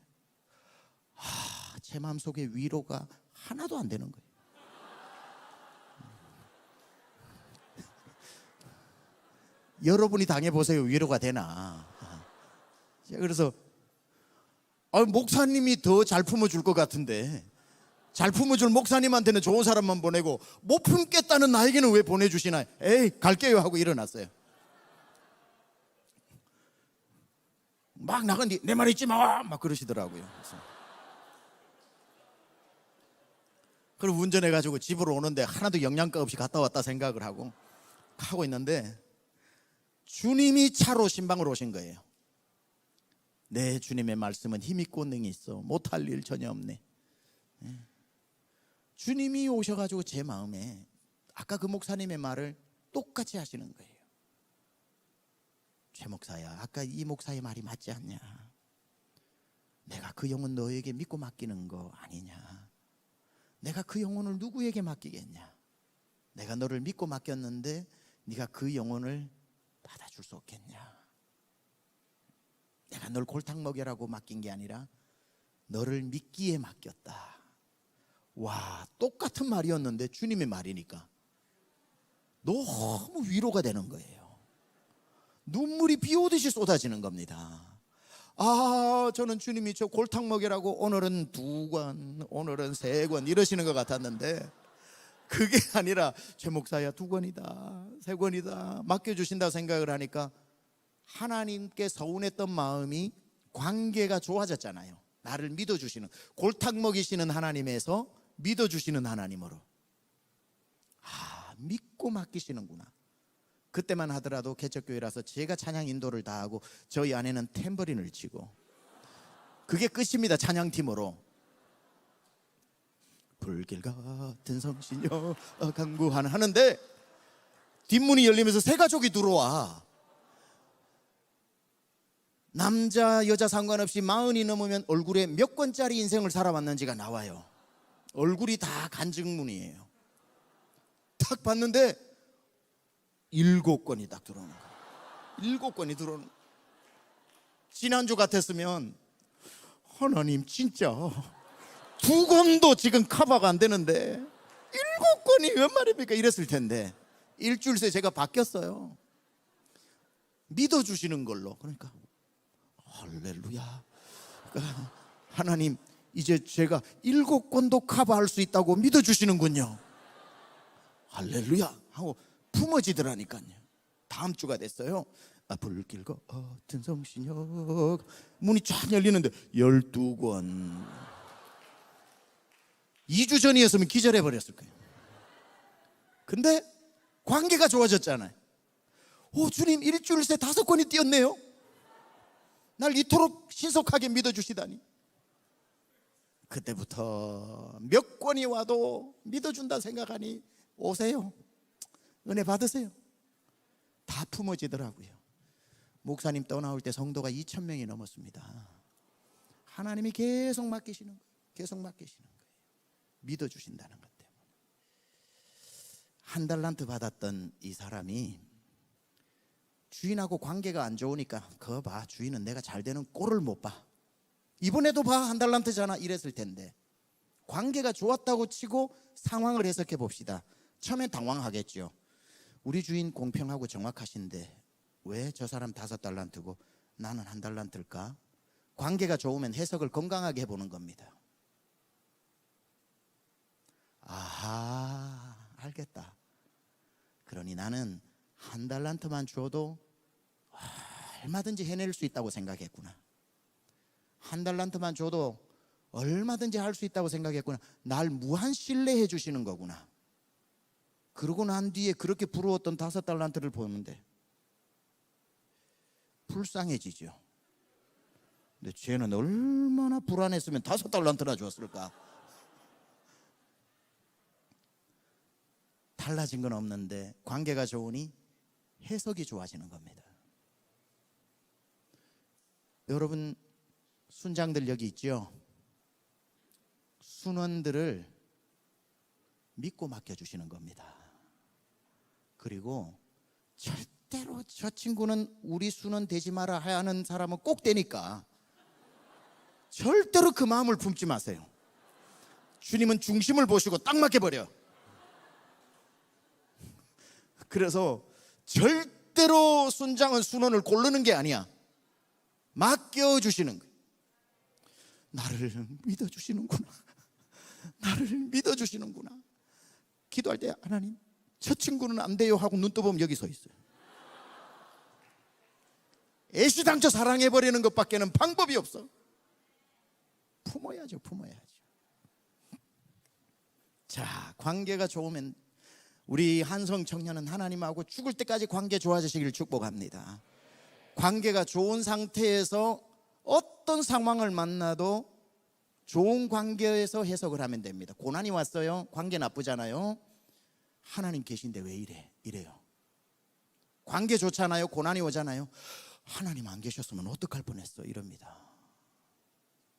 제 마음속에 위로가 하나도 안 되는 거예요. 여러분이 당해보세요. 위로가 되나. 그래서 목사님이 더 잘 품어줄 것 같은데 잘 품어줄 목사님한테는 좋은 사람만 보내고 못 품겠다는 나에게는 왜 보내주시나. 에이 갈게요 하고 일어났어요. 막 나간 뒤 내 말 잊지 마 막 그러시더라고요. 그리고 운전해가지고 집으로 오는데 하나도 영양가 없이 갔다 왔다 생각을 하고 있는데 주님이 차로 신방으로 오신 거예요. 네, 주님의 말씀은 힘있고 능이 있어 못할 일 전혀 없네. 주님이 오셔가지고 제 마음에 아까 그 목사님의 말을 똑같이 하시는 거예요. 최 목사야, 아까 이 목사의 말이 맞지 않냐? 내가 그 영혼 너에게 믿고 맡기는 거 아니냐? 내가 그 영혼을 누구에게 맡기겠냐? 내가 너를 믿고 맡겼는데 네가 그 영혼을 받아줄 수 없겠냐? 내가 널 골탕 먹여라고 맡긴 게 아니라 너를 믿기에 맡겼다. 와, 똑같은 말이었는데 주님의 말이니까 너무 위로가 되는 거예요. 눈물이 비 오듯이 쏟아지는 겁니다. 저는 주님이 저 골탕 먹이라고 오늘은 2권, 오늘은 3권 이러시는 것 같았는데 그게 아니라 최 목사야 2권이다, 3권이다 맡겨주신다고 생각을 하니까 하나님께 서운했던 마음이 관계가 좋아졌잖아요. 나를 믿어주시는, 골탕 먹이시는 하나님에서 믿어주시는 하나님으로 믿고 맡기시는구나. 그때만 하더라도 개척교회라서 제가 찬양 인도를 다 하고 저희 아내는 탬버린을 치고 그게 끝입니다. 찬양팀으로 불길 같은 성신여 강구하는 하는데 뒷문이 열리면서 새 가족이 들어와. 남자 여자 상관없이 40이 넘으면 얼굴에 몇 권짜리 인생을 살아왔는지가 나와요. 얼굴이 다 간증문이에요. 딱 봤는데 7권이 딱 들어오는 거예요. 7권이 들어오는 거예요. 지난주 같았으면 하나님 진짜 2권도 지금 커버가 안 되는데 7권이 웬 말입니까? 이랬을 텐데 일주일 새 제가 바뀌었어요. 믿어주시는 걸로. 그러니까 할렐루야. 그러니까 하나님 이제 제가 7권도 커버할 수 있다고 믿어주시는군요. 할렐루야 하고 품어지더라니까요. 다음 주가 됐어요. 불길과 같은 성신역 문이 쫙 열리는데 12권. 2주 전이었으면 기절해 버렸을 거예요. 근데 관계가 좋아졌잖아요. 오, 주님 일주일 새 5권이 뛰었네요. 날 이토록 신속하게 믿어주시다니. 그때부터 몇 권이 와도 믿어준다 생각하니 오세요. 은혜 받으세요. 다 품어지더라고요. 목사님 떠나올 때 성도가 2,000명이 넘었습니다. 하나님이 계속 맡기시는 거예요. 계속 맡기시는 거예요. 믿어주신다는 것 때문에. 한 달란트 받았던 이 사람이 주인하고 관계가 안 좋으니까 그거 봐, 주인은 내가 잘 되는 꼴을 못 봐. 이번에도 봐, 한 달란트잖아 이랬을 텐데 관계가 좋았다고 치고 상황을 해석해 봅시다. 처음엔 당황하겠죠. 우리 주인 공평하고 정확하신데 왜 저 사람 5달란트고 나는 1달란트일까? 관계가 좋으면 해석을 건강하게 해보는 겁니다. 아하, 알겠다. 그러니 나는 1달란트만 줘도 얼마든지 해낼 수 있다고 생각했구나. 1달란트만 줘도 얼마든지 할 수 있다고 생각했구나. 날 무한 신뢰해 주시는 거구나. 그러고 난 뒤에 그렇게 부러웠던 5달란트를 보는데 불쌍해지죠. 근데 쟤는 얼마나 불안했으면 5달란트나 줬을까. 달라진 건 없는데 관계가 좋으니 해석이 좋아지는 겁니다. 여러분 순장들 여기 있죠? 순원들을 믿고 맡겨주시는 겁니다. 그리고 절대로 저 친구는 우리 순원 되지 마라 하는 사람은 꼭 되니까 절대로 그 마음을 품지 마세요. 주님은 중심을 보시고 딱 맡겨버려. 그래서 절대로 순장은 순원을 고르는 게 아니야. 맡겨주시는 거예요. 나를 믿어주시는구나. 나를 믿어주시는구나. 기도할 때 하나님 저 친구는 안 돼요 하고 눈 떠보면 여기 서 있어요. 애시당초 사랑해버리는 것밖에는 방법이 없어. 품어야죠. 품어야죠. 자, 관계가 좋으면 우리 한성 청년은 하나님하고 죽을 때까지 관계 좋아지시길 축복합니다. 관계가 좋은 상태에서 어떤 상황을 만나도 좋은 관계에서 해석을 하면 됩니다. 고난이 왔어요. 관계 나쁘잖아요. 하나님 계신데 왜 이래? 이래요. 관계 좋잖아요. 고난이 오잖아요. 하나님 안 계셨으면 어떡할 뻔했어? 이럽니다.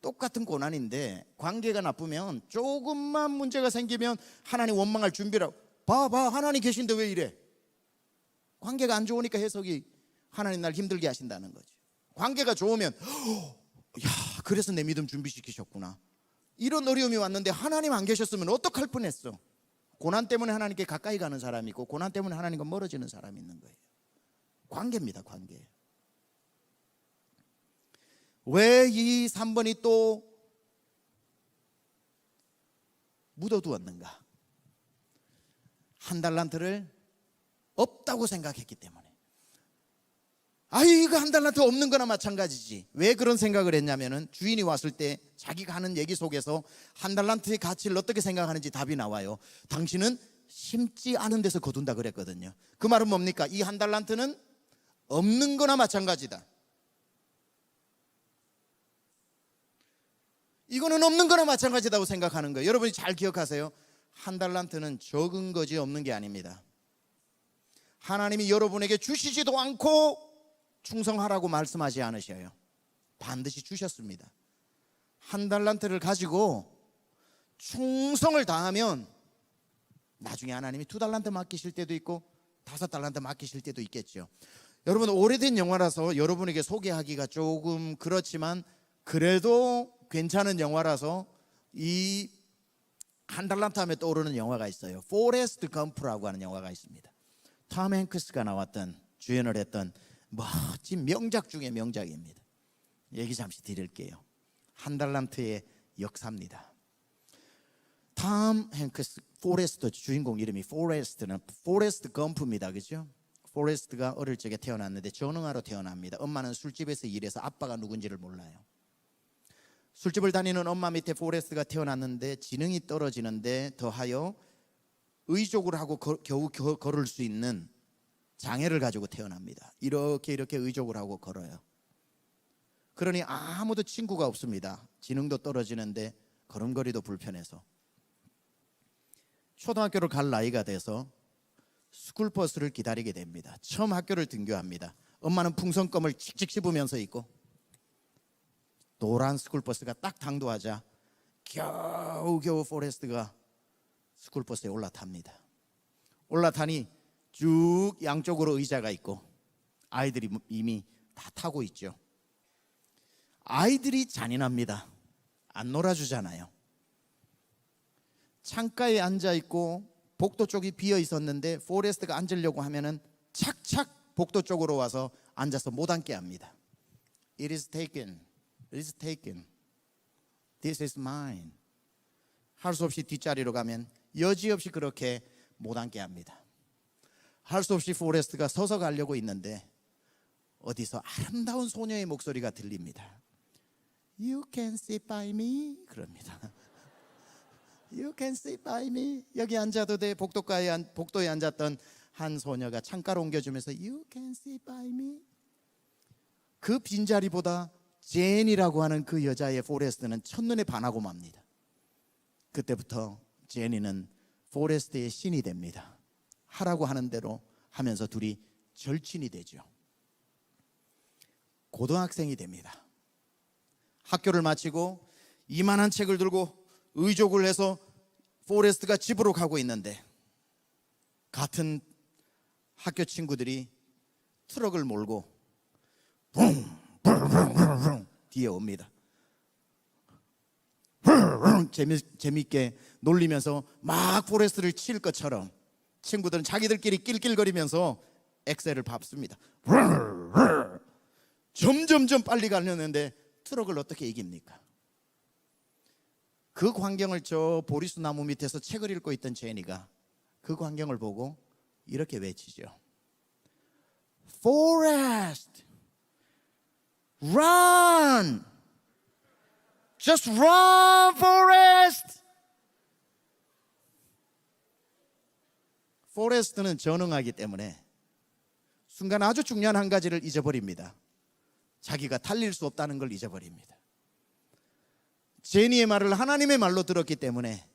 똑같은 고난인데 관계가 나쁘면 조금만 문제가 생기면 하나님 원망할 준비라고. 봐봐, 하나님 계신데 왜 이래? 관계가 안 좋으니까 해석이 하나님 날 힘들게 하신다는 거죠. 관계가 좋으면 야, 그래서 내 믿음 준비시키셨구나. 이런 어려움이 왔는데 하나님 안 계셨으면 어떡할 뻔했어. 고난 때문에 하나님께 가까이 가는 사람이 있고 고난 때문에 하나님과 멀어지는 사람이 있는 거예요. 관계입니다. 관계. 왜 이 3번이 또 묻어두었는가? 1달란트를 없다고 생각했기 때문에. 이거 1달란트 없는 거나 마찬가지지. 왜 그런 생각을 했냐면은 주인이 왔을 때 자기가 하는 얘기 속에서 1달란트의 가치를 어떻게 생각하는지 답이 나와요. 당신은 심지 않은 데서 거둔다 그랬거든요. 그 말은 뭡니까? 이 1달란트는 없는 거나 마찬가지다. 이거는 없는 거나 마찬가지다고 생각하는 거예요. 여러분이 잘 기억하세요. 1달란트는 적은 거지 없는 게 아닙니다. 하나님이 여러분에게 주시지도 않고 충성하라고 말씀하지 않으셔요. 반드시 주셨습니다. 1달란트를 가지고 충성을 다하면 나중에 하나님이 2달란트 맡기실 때도 있고 5달란트 맡기실 때도 있겠죠. 여러분 오래된 영화라서 여러분에게 소개하기가 조금 그렇지만 그래도 괜찮은 영화라서 이 한 달란트 하면 떠오르는 영화가 있어요. 포레스트 검프라고 하는 영화가 있습니다. 톰 행크스가 나왔던, 주연을 했던 멋진 명작 중의 명작입니다. 얘기 잠시 드릴게요. 한 달란트의 역사입니다. 톰 행크스, 포레스트, 주인공 이름이 포레스트는 포레스트 검프입니다. 그렇죠? 포레스트가 어릴 적에 태어났는데 전응아로 태어납니다. 엄마는 술집에서 일해서 아빠가 누군지를 몰라요. 술집을 다니는 엄마 밑에 포레스트가 태어났는데 지능이 떨어지는데 더하여 의족을 하고 겨우 걸을 수 있는 장애를 가지고 태어납니다. 이렇게 의족을 하고 걸어요. 그러니 아무도 친구가 없습니다. 지능도 떨어지는데 걸음걸이도 불편해서. 초등학교를 갈 나이가 돼서 스쿨버스를 기다리게 됩니다. 처음 학교를 등교합니다. 엄마는 풍선껌을 칙칙 씹으면서 있고 노란 스쿨버스가 딱 당도하자 겨우겨우 포레스트가 스쿨버스에 올라탑니다. 올라타니 쭉 양쪽으로 의자가 있고 아이들이 이미 다 타고 있죠. 아이들이 잔인합니다. 안 놀아주잖아요. 창가에 앉아있고 복도 쪽이 비어 있었는데 포레스트가 앉으려고 하면은 착착 복도 쪽으로 와서 앉아서 못 앉게 합니다. It is taken. It is taken. This is mine. 할 수 없이 뒷자리로 가면 여지없이 그렇게 못 앉게 합니다. 할 수 없이 포레스트가 서서 가려고 있는데 어디서 아름다운 소녀의 목소리가 들립니다. You can sit by me. 그럽니다. You can sit by me. 여기 앉아도 돼. 복도에 앉았던 한 소녀가 창가로 옮겨주면서 You can sit by me. 그 빈자리보다 제니라고 하는 그 여자의 포레스트는 첫눈에 반하고 맙니다. 그때부터 제니는 포레스트의 신이 됩니다. 하라고 하는 대로 하면서 둘이 절친이 되죠. 고등학생이 됩니다. 학교를 마치고 이만한 책을 들고 의족을 해서 포레스트가 집으로 가고 있는데 같은 학교 친구들이 트럭을 몰고 뒤에 옵니다. 재밌게 놀리면서 막 포레스트를 칠 것처럼 친구들은 자기들끼리 낄낄거리면서 엑셀을 밟습니다. 점점점 빨리 가려는데 트럭을 어떻게 이깁니까? 그 광경을 저 보리수 나무 밑에서 책을 읽고 있던 제니가 그 광경을 보고 이렇게 외치죠. Forest, run, just run, Forest. 포레스트는 전응하기 때문에 순간 아주 중요한 한 가지를 잊어버립니다. 자기가 달릴 수 없다는 걸 잊어버립니다. 제니의 말을 하나님의 말로 들었기 때문에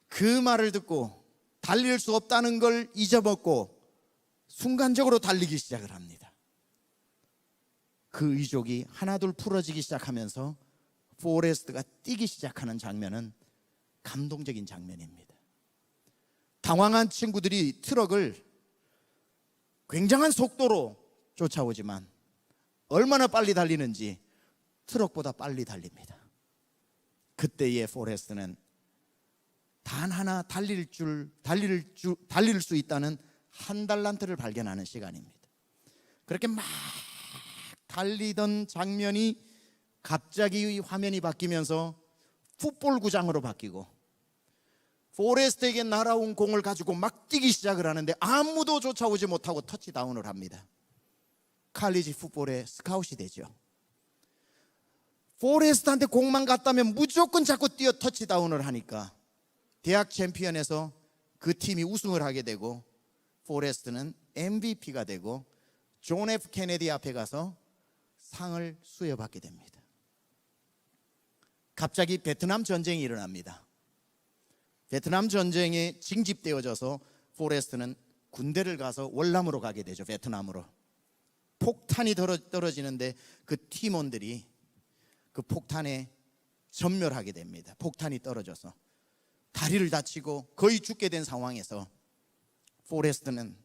그 말을 듣고 달릴 수 없다는 걸 잊어먹고 순간적으로 달리기 시작을 합니다. 그 의족이 하나둘 풀어지기 시작하면서 포레스트가 뛰기 시작하는 장면은 감동적인 장면입니다. 당황한 친구들이 트럭을 굉장한 속도로 쫓아오지만 얼마나 빨리 달리는지 트럭보다 빨리 달립니다. 그때의 포레스트는 단 하나 달릴 수 있다는 한 달란트를 발견하는 시간입니다. 그렇게 막 달리던 장면이 갑자기 화면이 바뀌면서 풋볼구장으로 바뀌고 포레스트에게 날아온 공을 가지고 막 뛰기 시작을 하는데 아무도 쫓아오지 못하고 터치다운을 합니다. 칼리지 풋볼의 스카웃이 되죠. 포레스트한테 공만 갔다면 무조건 자꾸 뛰어 터치다운을 하니까 대학 챔피언에서 그 팀이 우승을 하게 되고 포레스트는 MVP가 되고 존 F 케네디 앞에 가서 상을 수여받게 됩니다. 갑자기 베트남 전쟁이 일어납니다. 베트남 전쟁에 징집되어져서 포레스트는 군대를 가서 월남으로 가게 되죠. 베트남으로. 폭탄이 떨어지는데 그 팀원들이 그 폭탄에 전멸하게 됩니다. 폭탄이 떨어져서 다리를 다치고 거의 죽게 된 상황에서 포레스트는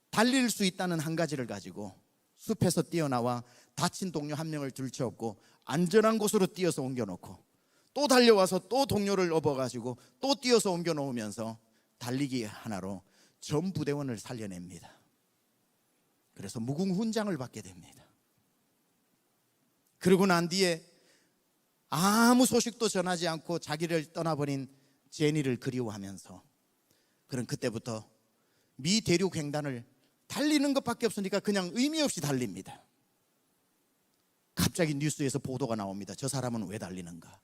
달릴 수 있다는 한 가지를 가지고 숲에서 뛰어나와 다친 동료 한 명을 들쳐업고 안전한 곳으로 뛰어서 옮겨놓고 또 달려와서 또 동료를 업어가지고 또 뛰어서 옮겨놓으면서 달리기 하나로 전 부대원을 살려냅니다. 그래서 무궁훈장을 받게 됩니다. 그러고 난 뒤에 아무 소식도 전하지 않고 자기를 떠나버린 제니를 그리워하면서 그는 그때부터 미 대륙 횡단을 달리는 것밖에 없으니까 그냥 의미 없이 달립니다. 갑자기 뉴스에서 보도가 나옵니다. 저 사람은 왜 달리는가?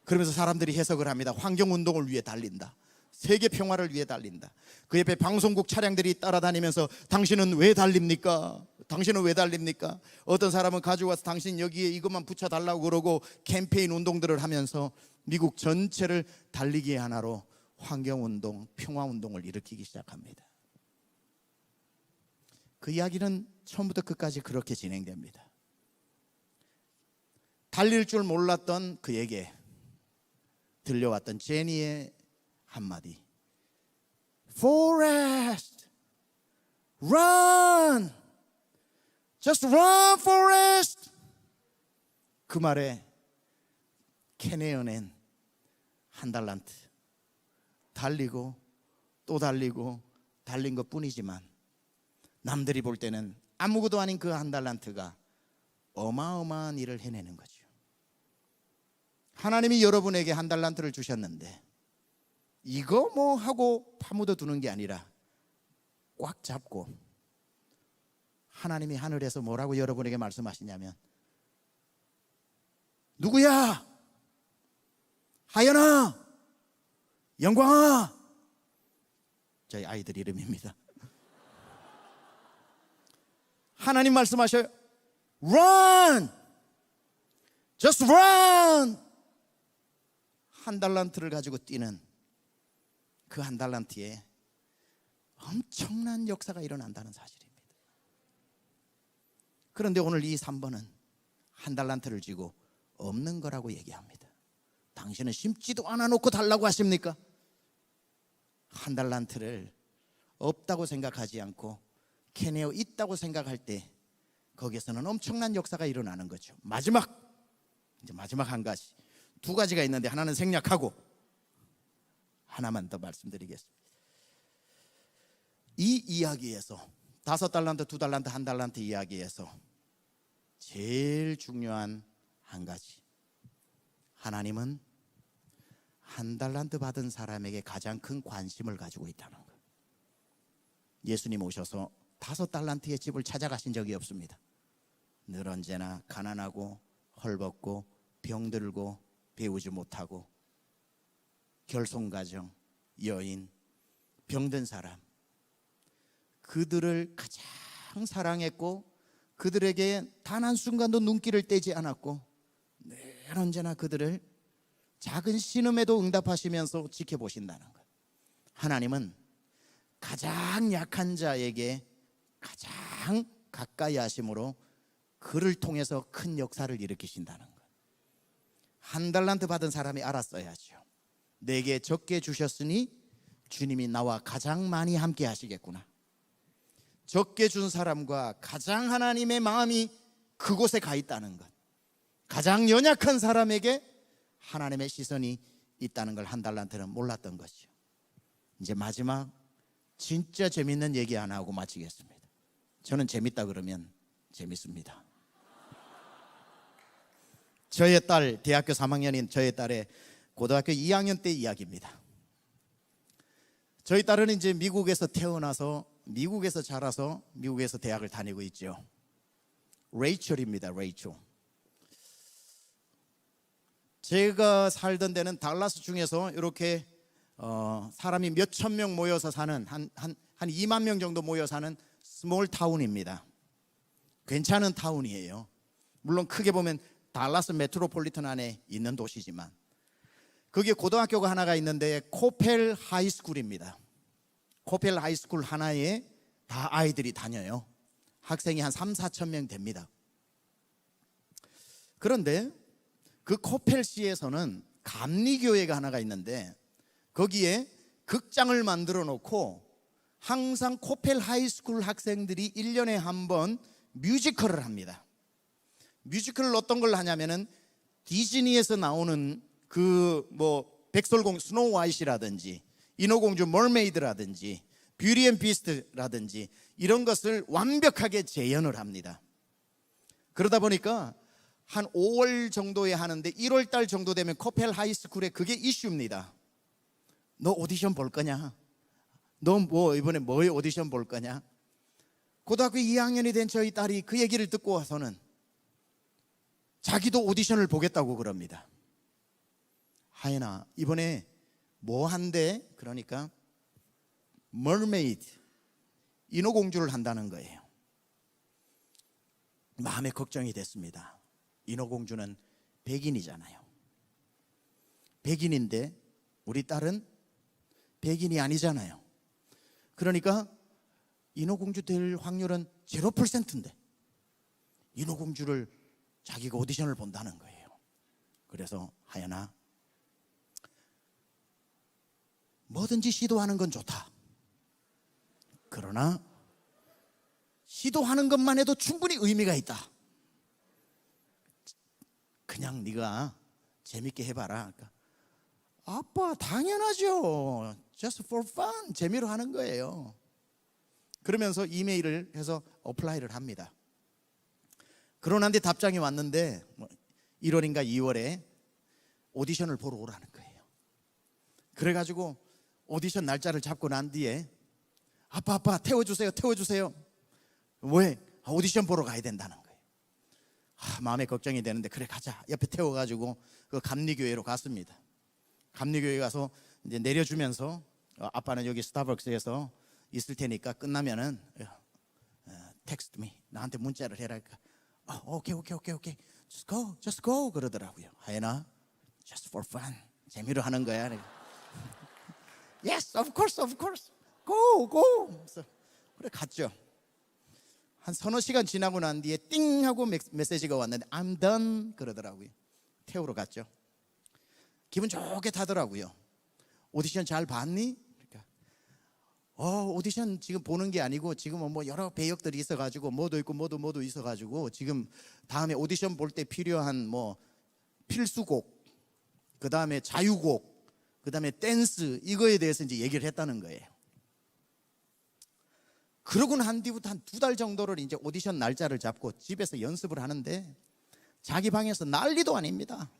그러면서 사람들이 해석을 합니다. 환경운동을 위해 달린다, 세계 평화를 위해 달린다. 그 옆에 방송국 차량들이 따라다니면서 당신은 왜 달립니까? 당신은 왜 달립니까? 어떤 사람은 가져와서 당신 여기에 이것만 붙여달라고 그러고 캠페인 운동들을 하면서 미국 전체를 달리기 하나로 환경운동, 평화운동을 일으키기 시작합니다. 그 이야기는 처음부터 끝까지 그렇게 진행됩니다. 달릴 줄 몰랐던 그에게 들려왔던 제니의 한마디, Forrest, run, just run, Forrest. 그 말에 캐내어낸 한 달란트, 달리고 또 달리고 달린 것 뿐이지만 남들이 볼 때는 아무것도 아닌 그 한 달란트가 어마어마한 일을 해내는 거죠. 하나님이 여러분에게 한 달란트를 주셨는데 이거 뭐 하고 파묻어 두는 게 아니라 꽉 잡고, 하나님이 하늘에서 뭐라고 여러분에게 말씀하시냐면, 누구야? 하연아, 영광아, 저희 아이들 이름입니다. 하나님 말씀하셔요. Run, just run. 한 달란트를 가지고 뛰는 그 한 달란트에 엄청난 역사가 일어난다는 사실입니다. 그런데 오늘 이 3번은 한 달란트를 쥐고 없는 거라고 얘기합니다. 당신은 심지도 않아 놓고 달라고 하십니까? 한 달란트를 없다고 생각하지 않고 캐내어 있다고 생각할 때 거기에서는 엄청난 역사가 일어나는 거죠. 마지막 한 가지, 두 가지가 있는데 하나는 생략하고 하나만 더 말씀드리겠습니다. 이 이야기에서 5달란트, 2달란트, 1달란트 이야기에서 제일 중요한 한 가지, 하나님은 1달란트 받은 사람에게 가장 큰 관심을 가지고 있다는 것. 예수님 오셔서 5달란트의 집을 찾아가신 적이 없습니다. 늘 언제나 가난하고 헐벗고 병들고 배우지 못하고 결손가정, 여인, 병든 사람, 그들을 가장 사랑했고 그들에게 단 한순간도 눈길을 떼지 않았고 늘 언제나 그들을 작은 신음에도 응답하시면서 지켜보신다는 것. 하나님은 가장 약한 자에게 가장 가까이 하심으로 그를 통해서 큰 역사를 일으키신다는 것. 1달란트 받은 사람이 알았어야죠. 내게 적게 주셨으니 주님이 나와 가장 많이 함께 하시겠구나. 적게 준 사람과 가장 하나님의 마음이 그곳에 가 있다는 것, 가장 연약한 사람에게 하나님의 시선이 있다는 걸 1달란트는 몰랐던 것이죠. 이제 마지막 진짜 재밌는 얘기 하나 하고 마치겠습니다. 저는 재밌다 그러면 재밌습니다. 저의 딸, 대학교 3학년인 저의 딸의 고등학교 2학년 때 이야기입니다. 저희 딸은 이제 미국에서 태어나서 미국에서 자라서 미국에서 대학을 다니고 있죠. 레이첼입니다. 레이첼. 제가 살던 데는 달라스 중에서 이렇게 사람이 몇천 명 모여서 사는 한 2만 명 정도 모여 사는 스몰 타운입니다. 괜찮은 타운이에요. 물론 크게 보면 달라스 메트로폴리탄 안에 있는 도시지만 거기에 고등학교가 하나가 있는데 코펠 하이스쿨입니다. 코펠 하이스쿨 하나에 다 아이들이 다녀요. 학생이 한 3, 4천 명 됩니다. 그런데 그 코펠시에서는 감리교회가 하나가 있는데 거기에 극장을 만들어 놓고 항상 코펠 하이스쿨 학생들이 1년에 한 번 뮤지컬을 합니다. 뮤지컬을 어떤 걸 하냐면은 디즈니에서 나오는 그 뭐 백설공 스노우 화이트라든지 인어공주 머메이드라든지 뷰티 앤 비스트라든지 이런 것을 완벽하게 재현을 합니다. 그러다 보니까 한 5월 정도에 하는데 1월 달 정도 되면 코펠 하이스쿨에 그게 이슈입니다. 너 오디션 볼 거냐? 너 뭐 이번에 뭐에 오디션 볼 거냐? 고등학교 2학년이 된 저희 딸이 그 얘기를 듣고 와서는 자기도 오디션을 보겠다고 그럽니다. 하연아, 이번에 뭐 한대? 그러니까 머메이드, 인어공주를 한다는 거예요. 마음에 걱정이 됐습니다. 인어공주는 백인이잖아요. 백인인데 우리 딸은 백인이 아니잖아요. 그러니까 인어공주 될 확률은 0%인데 인어공주를 자기가 오디션을 본다는 거예요. 그래서 하연아, 뭐든지 시도하는 건 좋다. 그러나 시도하는 것만 해도 충분히 의미가 있다. 그냥 네가 재밌게 해봐라. 그러니까, 아빠 당연하죠. Just for fun. 재미로 하는 거예요. 그러면서 이메일을 해서 어플라이를 합니다. 그러는데 답장이 왔는데 1월인가 2월에 오디션을 보러 오라는 거예요. 그래가지고 오디션 날짜를 잡고 난 뒤에 아빠 태워주세요. 왜? 오디션 보러 가야 된다는 거예요. 마음에 걱정이 되는데 그래 가자. 옆에 태워가지고 그 감리교회로 갔습니다. 감리교회 가서 이제 내려주면서 아빠는 여기 스타벅스에서 있을 테니까 끝나면은 텍스트 미, 나한테 문자를 해라. 오케이 just go 그러더라고요. 하연아, just for fun, 재미로 하는 거야. Yes, of course go. 그래서 그래 갔죠. 한 서너 시간 지나고 난 뒤에 띵 하고 메시지가 왔는데 I'm done 그러더라고요. 태우러 갔죠. 기분 좋게 타더라고요. 오디션 잘 봤니? 그러니까 오디션 지금 보는 게 아니고 지금은 뭐 여러 배역들이 있어가지고 뭐도 있고 뭐도 있어가지고 지금 다음에 오디션 볼 때 필요한 뭐 필수곡, 그 다음에 자유곡, 그 다음에 댄스, 이거에 대해서 이제 얘기를 했다는 거예요. 그러고 난 뒤부터 한 2달 정도를 이제 오디션 날짜를 잡고 집에서 연습을 하는데 자기 방에서 난리도 아닙니다.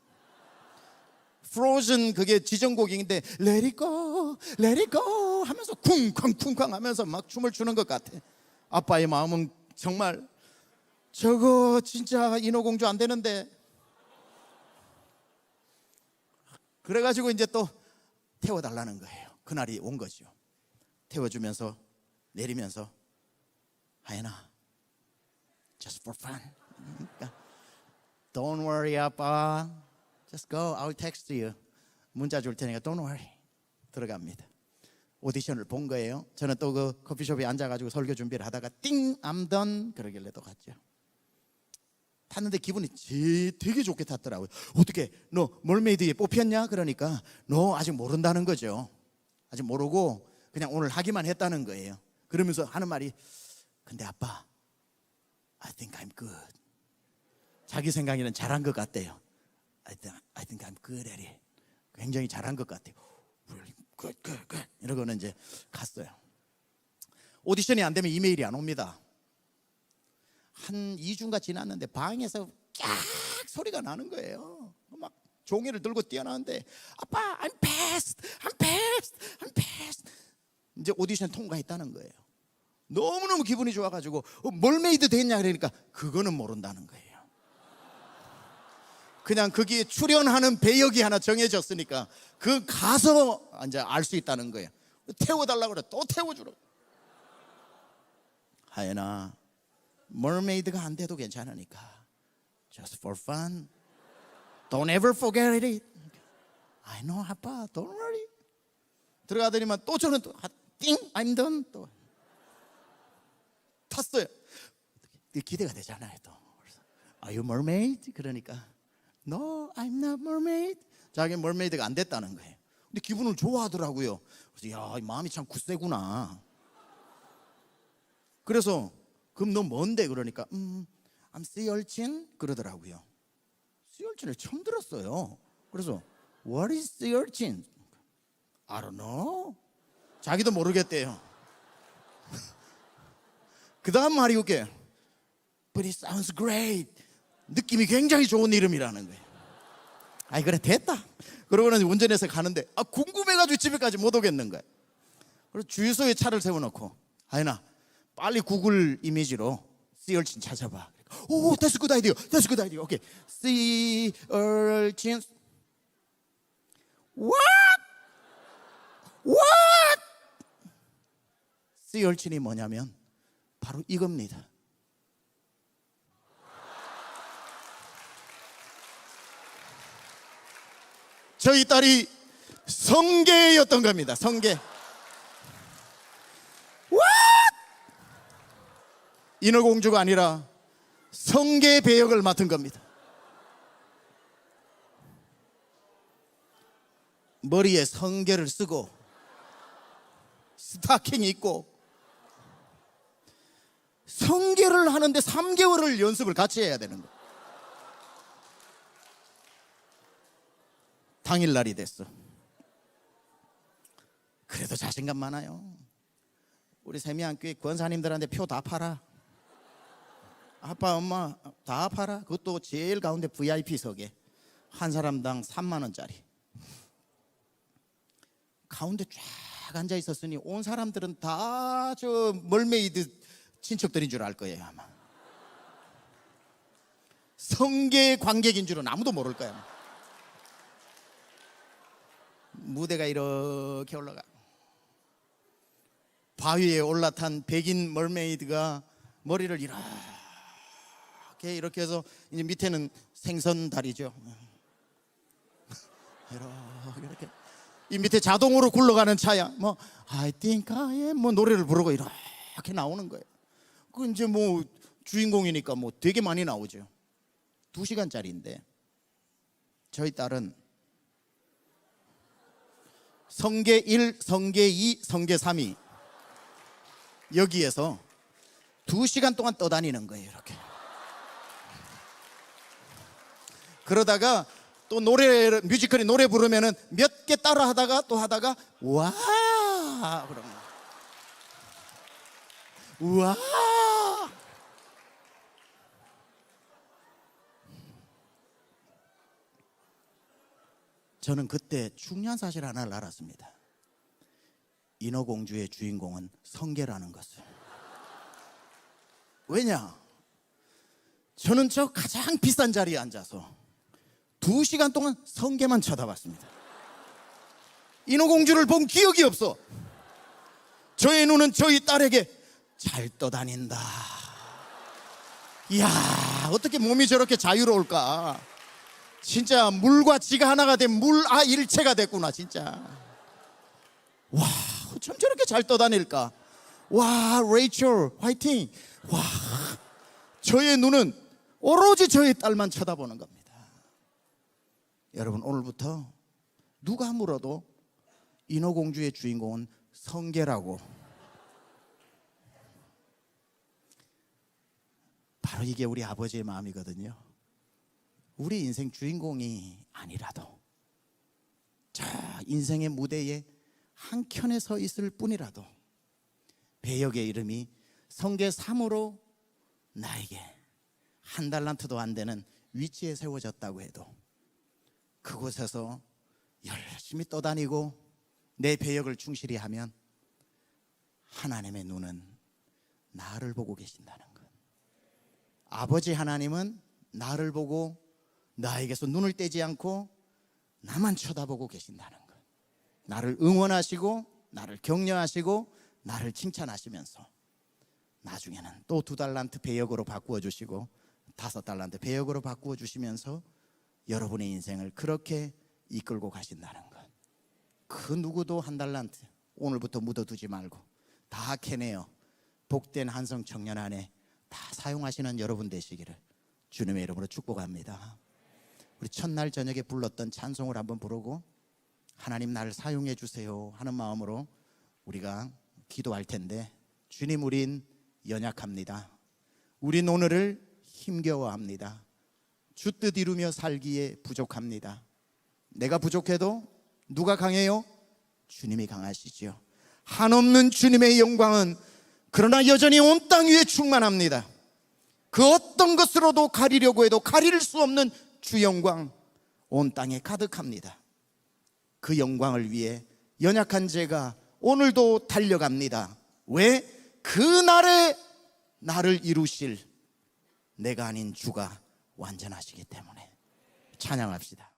프로즌 그게 지정곡인데 Let it go 하면서 쿵쾅 하면서 막 춤을 추는 것 같아. 아빠의 마음은 정말 저거 진짜 인어공주 안 되는데. 그래가지고 이제 또 태워달라는 거예요. 그날이 온 거죠. 태워주면서 내리면서 하연아, just for fun. Don't worry 아빠. Just go. I'll text you. 문자 줄 테니까 don't worry. 들어갑니다. 오디션을 본 거예요. 저는 또 그 커피숍에 앉아가지고 설교 준비를 하다가 띵, I'm done. 그러길래 또 갔죠. 탔는데 기분이 되게 좋게 탔더라고요. 어떻게 너 멀메이드에 뽑혔냐? 그러니까 너 아직 모른다는 거죠. 아직 모르고 그냥 오늘 하기만 했다는 거예요. 그러면서 하는 말이 근데 아빠 I think I'm good. 자기 생각에는 잘한 것 같대요. I think I'm good at it. 굉장히 잘한 것 같아요. Good. 이러고는 이제 갔어요. 오디션이 안 되면 이메일이 안 옵니다. 한 2주가 지났는데 방에서 깍 소리가 나는 거예요. 막 종이를 들고 뛰어나는데 아빠 I'm passed. 이제 오디션 통과했다는 거예요. 너무너무 기분이 좋아가지고 멀메이드 됐냐 그러니까 그거는 모른다는 거예요. 그냥 거기에 출연하는 배역이 하나 정해졌으니까 그 가서 이제 알 수 있다는 거예요. 태워달라고 그래. 또 태워주라고. 하연아, 머메이드가 안 돼도 괜찮으니까 just for fun. Don't ever forget it. I know 아빠, don't worry. 들어가더니만 또 저는 또 띵, I'm done. 또 탔어요. 기대가 되잖아요. 또 Are you mermaid? 그러니까 No, I'm not mermaid. 자기 mermaid가 안 됐다는 거예요. 근데 기분을 좋아하더라고요. 그래서 야, 마음이 참 굳세구나. 그래서 그럼 너 뭔데? 그러니까 I'm sea urchin 그러더라고요. sea urchin을 처음 들었어요. 그래서 What is sea urchin? I don't know. 자기도 모르겠대요. 그 다음 말이 웃겨요. But it sounds great. 느낌이 굉장히 좋은 이름이라는 거예요. 아이 그래 됐다. 그러고는 운전해서 가는데 궁금해가지고 집에까지 못 오겠는 거예요. 그래서 주유소에 차를 세워놓고 아이나 빨리 구글 이미지로 sea urchin 찾아봐. 오, that's a good idea. That's a good idea. 오케이. sea urchin. What? What? sea urchin이 뭐냐면 바로 이겁니다. 저희 딸이 성게였던 겁니다. 성게. What? 인어공주가 아니라 성게 배역을 맡은 겁니다. 머리에 성게를 쓰고 스타킹 입고 성게를 하는데 3개월을 연습을 같이 해야 되는 거예요. 당일날이 됐어. 그래도 자신감 많아요. 우리 세미안교회 권사님들한테 표 다 팔아. 아빠 엄마 다 팔아. 그것도 제일 가운데 VIP석에 한 사람당 3만 원짜리. 가운데 쫙 앉아 있었으니 온 사람들은 다 저 멀메이드 친척들인 줄 알 거예요 아마. 성게 관객인 줄은 아무도 모를 거야. 무대가 이렇게 올라가. 바위에 올라탄 백인 멀메이드가 머리를 이렇게 해서 이제 밑에는 생선 다리죠. 이렇게 이 밑에 자동으로 굴러가는 차야. 뭐 I think I am 뭐 노래를 부르고 이렇게 나오는 거예요. 그 이제 뭐 주인공이니까 뭐 되게 많이 나오죠. 2시간짜리인데 저희 딸은 성게 1, 성게 2, 성게 3이 여기에서 2시간 동안 떠다니는 거예요. 이렇게. 그러다가 또 노래 뮤지컬이 노래 부르면은 몇 개 따라 하다가 또 하다가 와 그러면 우와. 저는 그때 중요한 사실 하나를 알았습니다. 인어공주의 주인공은 성게라는 것을. 왜냐? 저는 저 가장 비싼 자리에 앉아서 2시간 동안 성게만 쳐다봤습니다. 인어공주를 본 기억이 없어. 저의 눈은 저희 딸에게 잘 떠다닌다. 이야, 어떻게 몸이 저렇게 자유로울까? 진짜 물과 지가 하나가 된 물아일체가 됐구나 진짜. 와, 어쩜 저렇게 잘 떠다닐까? 와, 레이첼 화이팅. 와, 저의 눈은 오로지 저의 딸만 쳐다보는 겁니다. 여러분, 오늘부터 누가 물어도 인어공주의 주인공은 성게라고. 바로 이게 우리 아버지의 마음이거든요. 우리 인생 주인공이 아니라도 저 인생의 무대에 한켠에 서 있을 뿐이라도 배역의 이름이 성게 3으로 나에게 한 달란트도 안 되는 위치에 세워졌다고 해도 그곳에서 열심히 떠다니고 내 배역을 충실히 하면 하나님의 눈은 나를 보고 계신다는 것. 아버지 하나님은 나를 보고 나에게서 눈을 떼지 않고 나만 쳐다보고 계신다는 것. 나를 응원하시고 나를 격려하시고 나를 칭찬하시면서 나중에는 또 2달란트 배역으로 바꾸어 주시고 5달란트 배역으로 바꾸어 주시면서 여러분의 인생을 그렇게 이끌고 가신다는 것. 그 누구도 1달란트 오늘부터 묻어두지 말고 다 캐내어 복된 한성 청년 안에 다 사용하시는 여러분 되시기를 주님의 이름으로 축복합니다. 우리 첫날 저녁에 불렀던 찬송을 한번 부르고 하나님 나를 사용해 주세요 하는 마음으로 우리가 기도할 텐데, 주님 우린 연약합니다. 우린 오늘을 힘겨워합니다. 주 뜻 이루며 살기에 부족합니다. 내가 부족해도 누가 강해요? 주님이 강하시죠. 한없는 주님의 영광은 그러나 여전히 온 땅 위에 충만합니다. 그 어떤 것으로도 가리려고 해도 가릴 수 없는 주 영광 온 땅에 가득합니다. 그 영광을 위해 연약한 제가 오늘도 달려갑니다. 왜? 그날에 나를 이루실 내가 아닌 주가 완전하시기 때문에. 찬양합시다.